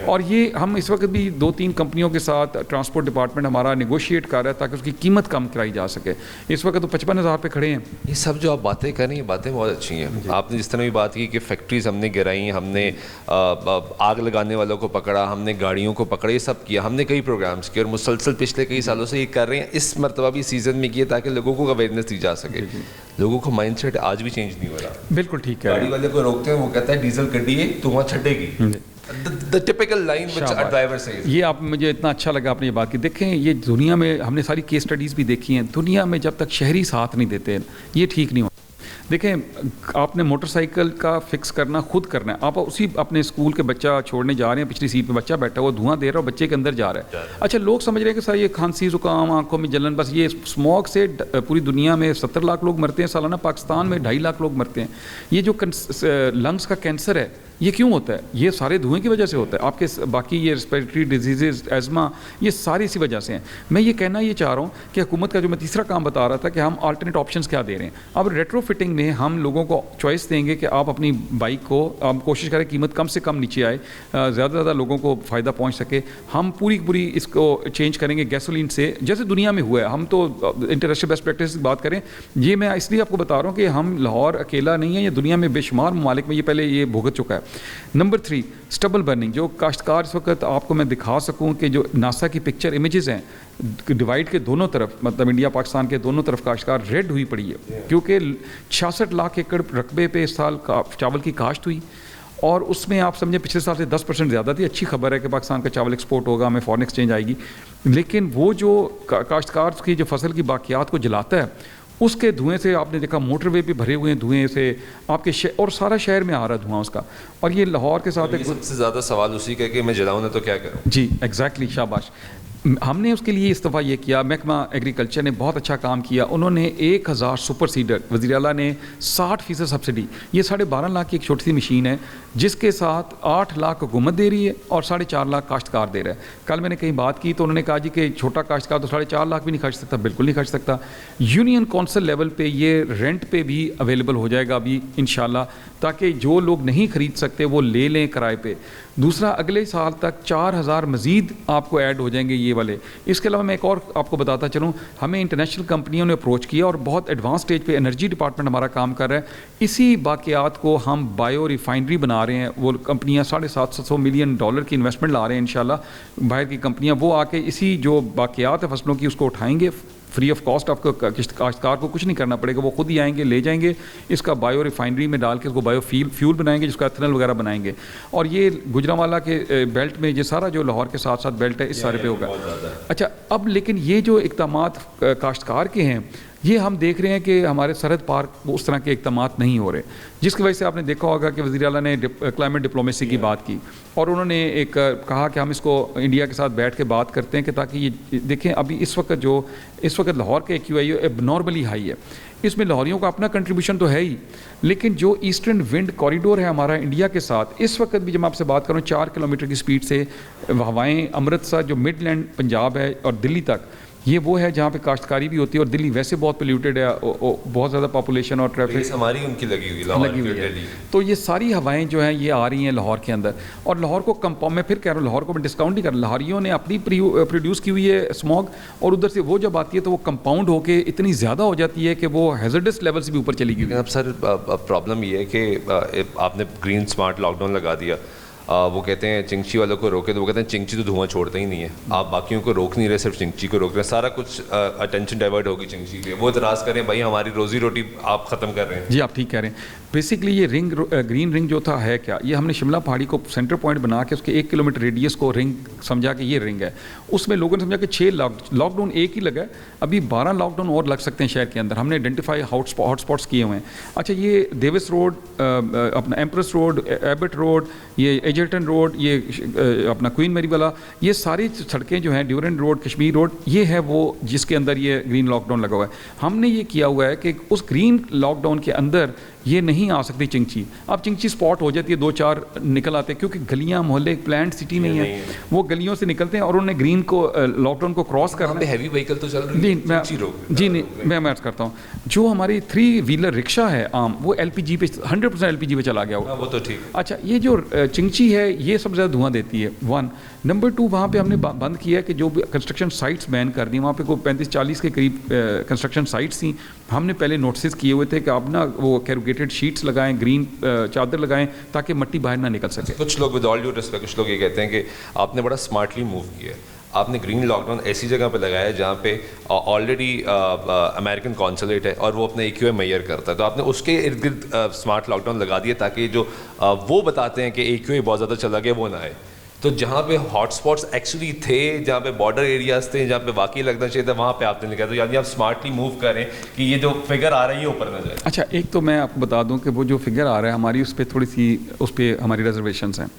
और ये हम इस वक्त भी 2-3 कंपनियों के साथ ट्रांसपोर्ट डिपार्टमेंट हमारा नेगोशिएट कर रहा है ताकि उसकी कीमत कम कराई जा सके। इस वक्त तो 55,000 पे खड़े हैं। ये सब जो आप बातें कर रहे हैं ये बातें बहुत अच्छी हैं। आपने जिस तरह भी बात की कि फैक्ट्रीज हमने गिराई, हमने आग लगाने वालों को पकड़ा, हमने गाड़ियों को पकड़ा, ये सब किया, हमने कई प्रोग्राम्स किए और मुसलसल पिछले कई सालों से ये कर रहे हैं। इस मरतबा भी सीज़न में किए ताकि लोगों को अवेयरनेस दी जा सके। लोगों का माइंडसेट आज भी चेंज नहीं हो रहा। बिल्कुल ठीक है। गाड़ी वाले को रोकते हैं, वो कहता है डीजल कटिए तो वहाँ छटेगी। The typical line which a driver says। ये आप मुझे इतना अच्छा लगा आपने ये बात की। देखें ये दुनिया में हमने सारी केस स्टडीज़ भी देखी हैं, दुनिया में जब तक शहरी साथ नहीं देते ये ठीक नहीं होता। देखें आपने मोटरसाइकिल का फिक्स करना खुद करना है। आप उसी अपने स्कूल के बच्चा छोड़ने जा रहे हैं, पिछली सीट पे बच्चा बैठा हुआ धुआं दे रहा है, बच्चे के अंदर जा रहा है। अच्छा लोग समझ रहे हैं कि सर ये खांसी जुकाम आंखों में जलन, बस ये स्मोक से पूरी दुनिया में 70 लाख लोग मरते हैं सालाना, पाकिस्तान में 2.5 लाख लोग मरते हैं। ये जो लंग्स का कैंसर है ये क्यों होता है? ये सारे धुएं की वजह से होता है। आपके बाकी ये रेस्पिरेटरी डिजीज़, एज़मा, ये सारी इसी वजह से हैं। मैं ये कहना ये चाह रहा हूँ कि हुकूमत का जो मैं तीसरा काम बता रहा था कि हम अल्टरनेट ऑप्शंस क्या दे रहे हैं। अब रेट्रोफिटिंग में हम लोगों को चॉइस देंगे कि आप अपनी बाइक को आप कोशिश करें कीमत कम से कम नीचे आए, ज़्यादा से ज़्यादा लोगों को फ़ायदा पहुँच सके। हम पूरी इसको चेंज करेंगे गैसोलीन से, जैसे दुनिया में हुआ है। हम तो इंटरनेशनल बेस्ट प्रैक्टिस की बात करें, ये मैं इसलिए आपको बता रहा हूँ कि हम लाहौर अकेला नहीं है, ये दुनिया में बेशुमार ममालिक में ये पहले ये भुगत चुका है। Number 3 stubble burning. जो काश्तकार इस वक्त आपको मैं दिखा सकूं कि जो नासा की पिक्चर इमेजेस हैं, डिवाइड के दोनों तरफ, मतलब इंडिया पाकिस्तान के दोनों तरफ काश्तकार रेड हुई पड़ी है, क्योंकि 66 लाख एकड़ रकबे पे इस साल चावल की काश्त हुई और उसमें आप समझें पिछले साल से 10% ज़्यादा थी। अच्छी खबर है कि पाकिस्तान का चावल एक्सपोर्ट होगा, हमें फॉरेन एक्सचेंज आएगी। लेकिन वो जो काश्तकार की जो फसल की बाकियात को जलाता है उसके धुएं से आपने देखा मोटरवे पे भरे हुए हैं धुएं से आपके और सारा शहर में आ रहा है धुआं उसका। और ये लाहौर के साथ सबसे ज़्यादा सवाल उसी का कि मैं जलाऊँ ना तो क्या करूँ। जी एग्जैक्टली, शाबाश। हमने उसके लिए इस दफ़ा ये किया, महकमा एग्रीकल्चर ने बहुत अच्छा काम किया। उन्होंने 1000 सुपर सीडर, वज़ीर आला ने 60% सब्सिडी, ये 12.5 लाख की एक छोटी सी मशीन है जिसके साथ 8 लाख हुकूमत दे रही है और 4.5 लाख काश्तकार दे रहा है। कल मैंने कहीं बात की तो उन्होंने कहा जी कि छोटा काश्तकार तो 4.5 लाख भी नहीं खर्च सकता, बिल्कुल नहीं खर्च सकता। यूनियन कौंसिल लेवल पे ये रेंट पे भी अवेलेबल हो जाएगा अभी इंशाल्लाह, ताकि जो लोग नहीं ख़रीद सकते वो ले लें किराए पे। दूसरा, अगले साल तक 4000 मज़ीद आपको ऐड हो जाएंगे ये वाले। इसके अलावा मैं एक और आपको बताता चलूँ, हमें इंटरनेशनल कंपनियों ने अप्रोच किया और बहुत एडवांस स्टेज पे एनर्जी डिपार्टमेंट हमारा काम कर रहा है। इसी बाक़ियात को हम बायो रिफाइनरी बना रहे हैं। वो कंपनियाँ $750 मिलियन की इन्वेस्टमेंट ला रहे हैं इंशाल्लाह, बाहर की कंपनियाँ, वो आके इसी जो बाक़ियात है फसलों की उसको उठाएँगे फ्री ऑफ कॉस्ट। आपको काश्तकार को कुछ नहीं करना पड़ेगा, वो खुद ही आएंगे ले जाएंगे, इसका बायो रिफाइनरी में डाल के उसको बायो फ्यूल बनाएंगे जिसका एथेनॉल वगैरह बनाएंगे। और ये गुजरांवाला के बेल्ट में ये सारा जो लाहौर के साथ साथ बेल्ट है इस सारे पे होगा। अच्छा, अब लेकिन ये जो इक़दामात काश्तकार के हैं ये हम देख रहे हैं कि हमारे सरहद पार उस तरह के इक़दामात नहीं हो रहे, जिसकी वजह से आपने देखा होगा कि वज़ीर आला ने क्लाइमेट डिप्लोमेसी की बात की और उन्होंने एक कहा कि हम इसको इंडिया के साथ बैठ के बात करते हैं कि ताकि ये देखें अभी इस वक्त लाहौर का AQI एबनॉर्मली हाई है। इसमें लाहौरियों का अपना कंट्रीब्यूशन तो है ही, लेकिन जो ईस्टर्न विंड कॉरिडोर है हमारा इंडिया के साथ, इस वक्त भी जब मैं आपसे बात करूँ 4 किलोमीटर की स्पीड से हवाएँ अमृतसर जो मिडलैंड पंजाब है और दिल्ली तक, ये वो है जहाँ पे काश्तकारी भी होती है। और दिल्ली वैसे बहुत पोल्यूटेड है, बहुत ज़्यादा पॉपुलेशन और ट्रैफिक हमारी उनकी लगी हुई है। तो ये सारी हवाएं जो हैं ये आ रही हैं लाहौर के अंदर। और लाहौर को कंपाउंड, मैं फिर कह रहा हूँ लाहौर को मैं डिस्काउंट नहीं कर रहा, लाहौरियों ने अपनी प्रोड्यूस की हुई है स्मॉग और उधर से वो जब आती है तो वो कंपाउंड होकर इतनी ज़्यादा हो जाती है कि वो हैजर्डस लेवल से भी ऊपर चली गई। अब सर प्रॉब्लम ये है कि आपने ग्रीन स्मार्ट लॉकडाउन लगा दिया, वो कहते हैं चिंची वालों को रोके तो वो कहते हैं चिंची तो धुआं छोड़ता ही नहीं है, आप बाकियों को रोक नहीं रहे, सिर्फ चिंची को रोक रहे हैं, सारा कुछ अटेंशन डाइवर्ट होगी चिंची पे, वो इतराज़ करें भाई हमारी रोज़ी रोटी आप ख़त्म कर रहे हैं। जी आप ठीक कह रहे हैं। बेसिकली ये रिंग ग्रीन रिंग जो था है क्या, ये हमने शिमला पहाड़ी को सेंटर पॉइंट बना के उसके 1 किलोमीटर रेडियस को रिंग समझा कि ये रिंग है। उसमें लोगों ने समझा कि 6 लॉकडाउन एक ही लगा है, अभी 12 लॉकडाउन और लग सकते हैं शहर के अंदर। हमने आइडेंटिफाई हॉटस्पॉट्स किए हुए हैं। अच्छा, ये डेविस रोड, अपना एम्प्रेस रोड, एबट रोड, ये एजर्टन रोड, ये अपना क्वीन मैरी वाला, ये सारी सड़कें जो हैं, ड्यूरेंट रोड, कश्मीर रोड, ये है वो जिसके अंदर ये ग्रीन लॉकडाउन लगा हुआ है। हमने ये किया हुआ है कि उस ग्रीन लॉकडाउन के अंदर ये नहीं आ सकती चिंची। अब चिंची स्पॉट हो जाती है, 2-4 निकल आते हैं, क्योंकि गलियां मोहल्ले प्लान्ड सिटी नहीं है, वो गलियों से निकलते हैं और उन्होंने ग्रीन को लॉकडाउन को क्रॉस करना है। हैवी व्हीकल तो चल रही है, जी नहीं, मैं अर्ज करता हूँ, जो हमारी 3 व्हीलर रिक्शा है आम, वो LPG पे 100% LPG पे चला गया हुआ। वो तो ठीक। अच्छा, ये जो चिंची है ये सबसे ज़्यादा धुआं देती है, 1 नंबर 2 वहाँ पे हमने बंद किया कि जो कंस्ट्रक्शन साइट्स बैन कर दी, वहाँ पे कोई 35-40 के करीब कंस्ट्रक्शन साइट्स थी। हमने पहले नोटिस किए हुए थे कि आप ना वो कैरुगेटेड शीट्स लगाएं, ग्रीन चादर लगाएं, ताकि मिट्टी बाहर ना निकल सके। कुछ लोग विद ऑल ड्यू रिस्पेक्ट, कुछ लोग ये कहते हैं कि आपने बड़ा स्मार्टली मूव किया है, आपने ग्रीन लॉकडाउन ऐसी जगह पे लगाया है जहाँ पे ऑलरेडी अमेरिकन कॉन्सुलेट है और वो अपना AQI मेजर करता है, तो आपने उसके इर्द गिर्द स्मार्ट लॉकडाउन लगा दिया ताकि जो वो बताते हैं कि AQI बहुत ज़्यादा चला गया वो ना आए। तो जहाँ पे हॉटस्पॉट्स एक्चुअली थे, जहाँ पे बॉर्डर एरियाज थे, जहाँ पे वाकई लगना चाहिए था, वहाँ पे आपने लिखा, तो यानी आप स्मार्टली मूव करें कि ये जो फिगर आ रही है ऊपर ना जाए। अच्छा, एक तो मैं आपको बता दूं कि वो जो फिगर आ रहा है हमारी उस पर थोड़ी सी, उस पर हमारी रिजर्वेशंस हैं।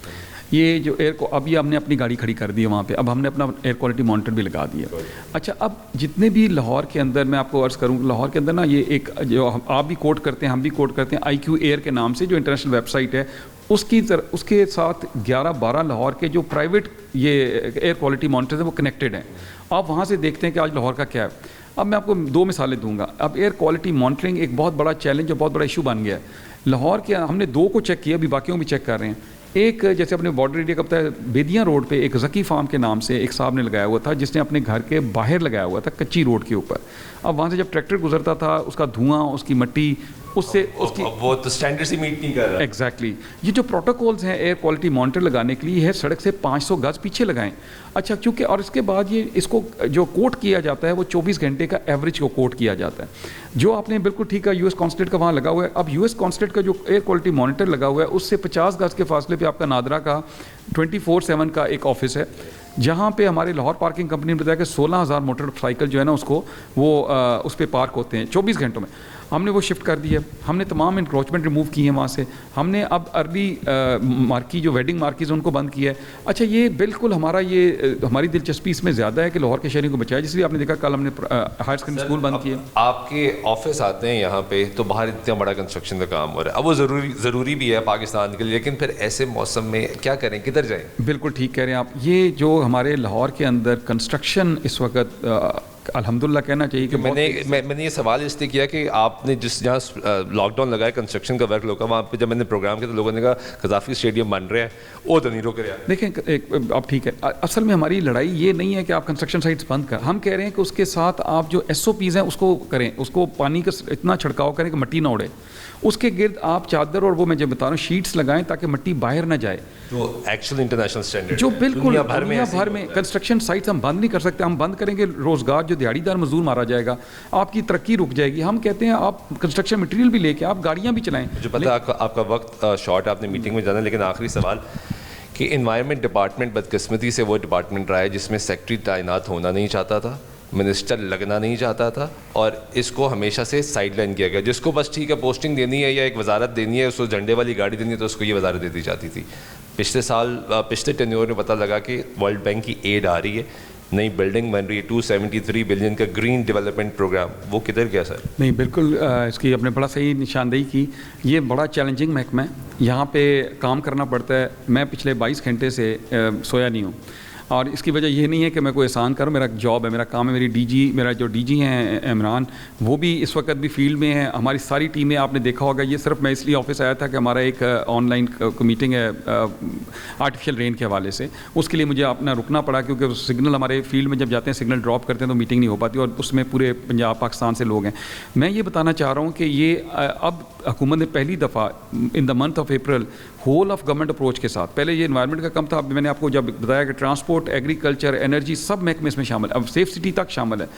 ये जो अभी हमने अपनी गाड़ी खड़ी कर दी है वहाँ पे, अब हमने अपना एयर क्वालिटी मॉनिटर भी लगा दिया। अच्छा, अब जितने भी लाहौर के अंदर, मैं आपको अर्ज़ करूँ, लाहौर के अंदर ना ये एक जो आप भी कोट करते हैं, हम भी कोट करते हैं, IQ एयर के नाम से जो इंटरनेशनल वेबसाइट है, उसके साथ 11-12 लाहौर के जो प्राइवेट ये एयर क्वालिटी मॉनिटर्स हैं वो कनेक्टेड हैं। आप वहाँ से देखते हैं कि आज लाहौर का क्या है। अब मैं आपको 2 मिसालें दूंगा। अब एयर क्वालिटी मॉनिटरिंग एक बहुत बड़ा चैलेंज और बहुत बड़ा इशू बन गया है लाहौर के। हमने 2 को चेक किया, अभी बाकियों भी चेक कर रहे हैं। एक जैसे अपने बॉर्डर एरिया का पता है, बेदियाँ रोड पे एक ज़की फार्म के नाम से एक साहब ने लगाया हुआ था, जिसने अपने घर के बाहर लगाया हुआ था, कच्ची रोड के ऊपर। अब वहाँ से जब ट्रैक्टर गुजरता था, उसका धुआं, उसकी मिट्टी, उससे उसकी वो तो स्टैंडर्ड से मीट नहीं कर रहा। एग्जैक्टली। ये जो प्रोटोकॉल्स हैं एयर क्वालिटी मॉनिटर लगाने के लिए है, सड़क से 500 गज पीछे लगाएं। अच्छा, क्योंकि और इसके बाद ये इसको जो कोट किया जाता है वो 24 घंटे का एवरेज को कोट किया जाता है। जो आपने बिल्कुल ठीक है, US कॉन्सुलेट का वहाँ लगा हुआ है। अब US कॉन्सुलेट का जो एयर क्वालिटी मॉनिटर लगा हुआ है, उससे 50 गज के फासले पे आपका नादरा का 24/7 का एक ऑफिस है, जहाँ पे हमारे लाहौर पार्किंग कंपनी ने बताया कि 16,000 मोटरसाइकिल जो है ना उसको वो उस पर पार्क होते हैं 24 घंटों में। हमने वो शिफ्ट कर दिया, हमने तमाम इंक्रोचमेंट रिमूव किए हैं वहाँ से। हमने अब अर्ली मार्की जो वेडिंग मार्कीज़ उनको बंद किया है। अच्छा, ये बिल्कुल हमारी दिलचस्पी इसमें ज़्यादा है कि लाहौर के शहरियों को बचाया, जिसलिए आपने देखा कल हमने हायर सेकेंडरी स्कूल बंद किए। आपके ऑफिस आते हैं यहाँ पे तो बाहर इतना बड़ा कंस्ट्रक्शन का काम हो रहा है, अब वो ज़रूरी भी है पाकिस्तान के लिए, लेकिन फिर ऐसे मौसम में क्या करें, किधर जाएँ? बिल्कुल ठीक कह रहे हैं आप। ये जो हमारे लाहौर के अंदर कंस्ट्रक्शन इस वक्त अल्हम्दुलिल्लाह कहना चाहिए कि मैंने ये सवाल इसलिए किया कि आपने जहाँ लॉकडाउन लगाया कंस्ट्रक्शन का वर्क लोग, वहाँ पे जब मैंने प्रोग्राम किया तो लोगों ने कहा कज़ाफ़ी स्टेडियम बन रहा है, वो तो नहीं रोक रहा। देखें, अब ठीक है, असल में हमारी लड़ाई ये नहीं है कि आप कंस्ट्रक्शन साइट्स बंद कर, हम कह रहे हैं कि उसके साथ आप जो SOPs हैं उसको करें, उसको पानी का इतना छिड़काव करें कि मिट्टी ना उड़े, उसके गिर्द आप चादर और वो मैं जब बता रहा हूँ शीट्स लगाएं ताकि मिट्टी बाहर ना जाए। तो एक्चुअल इंटरनेशनल स्टैंडर्ड जो बिल्कुल दुनिया भर में है। कंस्ट्रक्शन साइट्स हम बंद नहीं कर सकते। हम बंद करेंगे रोज़गार, जो दिहाड़ीदार मजदूर मारा जाएगा, आपकी तरक्की रुक जाएगी। हम कहते हैं आप कंस्ट्रक्शन मटेरियल भी लेके आप गाड़ियाँ भी चलाएं। जो पता है आपका वक्त शॉर्ट, आपने मीटिंग में जाना है, लेकिन आखिरी सवाल कि इन्वायरमेंट डिपार्टमेंट बदकिस्मती से वो डिपार्टमेंट रहा है जिसमें सेक्रेटरी तैनात होना नहीं चाहता था, मिनिस्टर लगना नहीं चाहता था, और इसको हमेशा से साइडलाइन किया गया। जिसको बस ठीक है पोस्टिंग देनी है या एक वजारत देनी है, उसको झंडे वाली गाड़ी देनी है, तो उसको ये वजारत दे दी जाती थी। पिछले टेन्योर में पता लगा कि वर्ल्ड बैंक की एड आ रही है, नई बिल्डिंग बन रही है, 273 बिलियन का ग्रीन डेवलपमेंट प्रोग्राम, वो किधर गया सर? नहीं, बिल्कुल इसकी आपने बड़ा सही निशानदेही की। ये बड़ा चैलेंजिंग महकमा है, यहाँ पे काम करना पड़ता है। मैं पिछले 22 घंटे से सोया नहीं हूँ, और इसकी वजह ये नहीं है कि मैं कोई एहसान करूँ, मेरा जॉब है, मेरा काम है। मेरा जो DG हैं इमरान, वो भी इस वक्त भी फील्ड में है। हमारी सारी टीमें आपने देखा होगा, ये सिर्फ मैं इसलिए ऑफिस आया था कि हमारा एक ऑनलाइन मीटिंग है आर्टिफिशियल रेन के हवाले से, उसके लिए मुझे अपना रुकना पड़ा, क्योंकि सिग्नल हमारे फील्ड में जब जाते हैं सिग्नल ड्रॉप करते हैं तो मीटिंग नहीं हो पाती, और उसमें पूरे पंजाब पाकिस्तान से लोग हैं। मैं ये बताना चाह रहा हूँ कि ये अब हुकूमत ने पहली दफ़ा in the month of April whole of government approach के साथ। पहले ये एनवायरनमेंट का कम था, अब मैंने आपको जब बताया कि ट्रांसपोर्ट, एग्रीकल्चर, एनर्जी सब महकमे इसमें शामिल, अब सेफ सिटी तक शामिल है।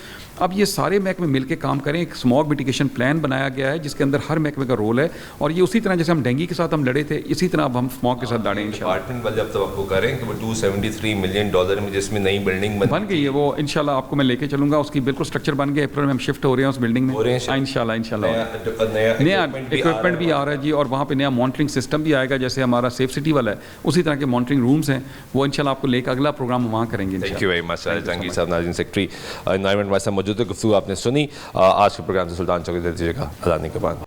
अब ये सारे महकमे मिलकर काम करें, एक स्मॉग मिटिगेशन प्लान बनाया गया है जिसके अंदर हर महकमे का रोल है, और ये उसी तरह जैसे हम डेंगू के साथ हम लड़े थे, इसी तरह अब हम स्मॉग के साथ लड़ें इंशाल्लाह। डिपार्टमेंट वाले अब तवक्को करें कि वो $273 मिलियन में जिसमें नई बिल्डिंग बन गई है, वो इंशाल्लाह आपको मैं लेके चलूंगा, उसकी बिल्कुल स्ट्रक्चर बन गया, अप्रैल में हम शिफ्ट हो रहे हैं उस बिल्डिंग में इंशाल्लाह। नया इक्विपमेंट भी आ रहा है जी, और वहाँ पे नया मॉनिटरिंग सिस्टम भी आएगा, जैसे हमारा सेफ सिटी वाला है उसी तरह के मॉनिटरिंग रूम्स हैं, वो इंशाल्लाह आपको लेकर अगला प्रोग्राम वहाँ करेंगे। Thank you very much Jahangir साहब, नाज़रीन सेक्रेटरी एनवायरनमेंट हमारे साथ मौजूद है। गुफ्तगू आपने सुनी। आज के प्रोग्राम से सुल्तान चौकी दे दीजिएगा अजानी के बाद।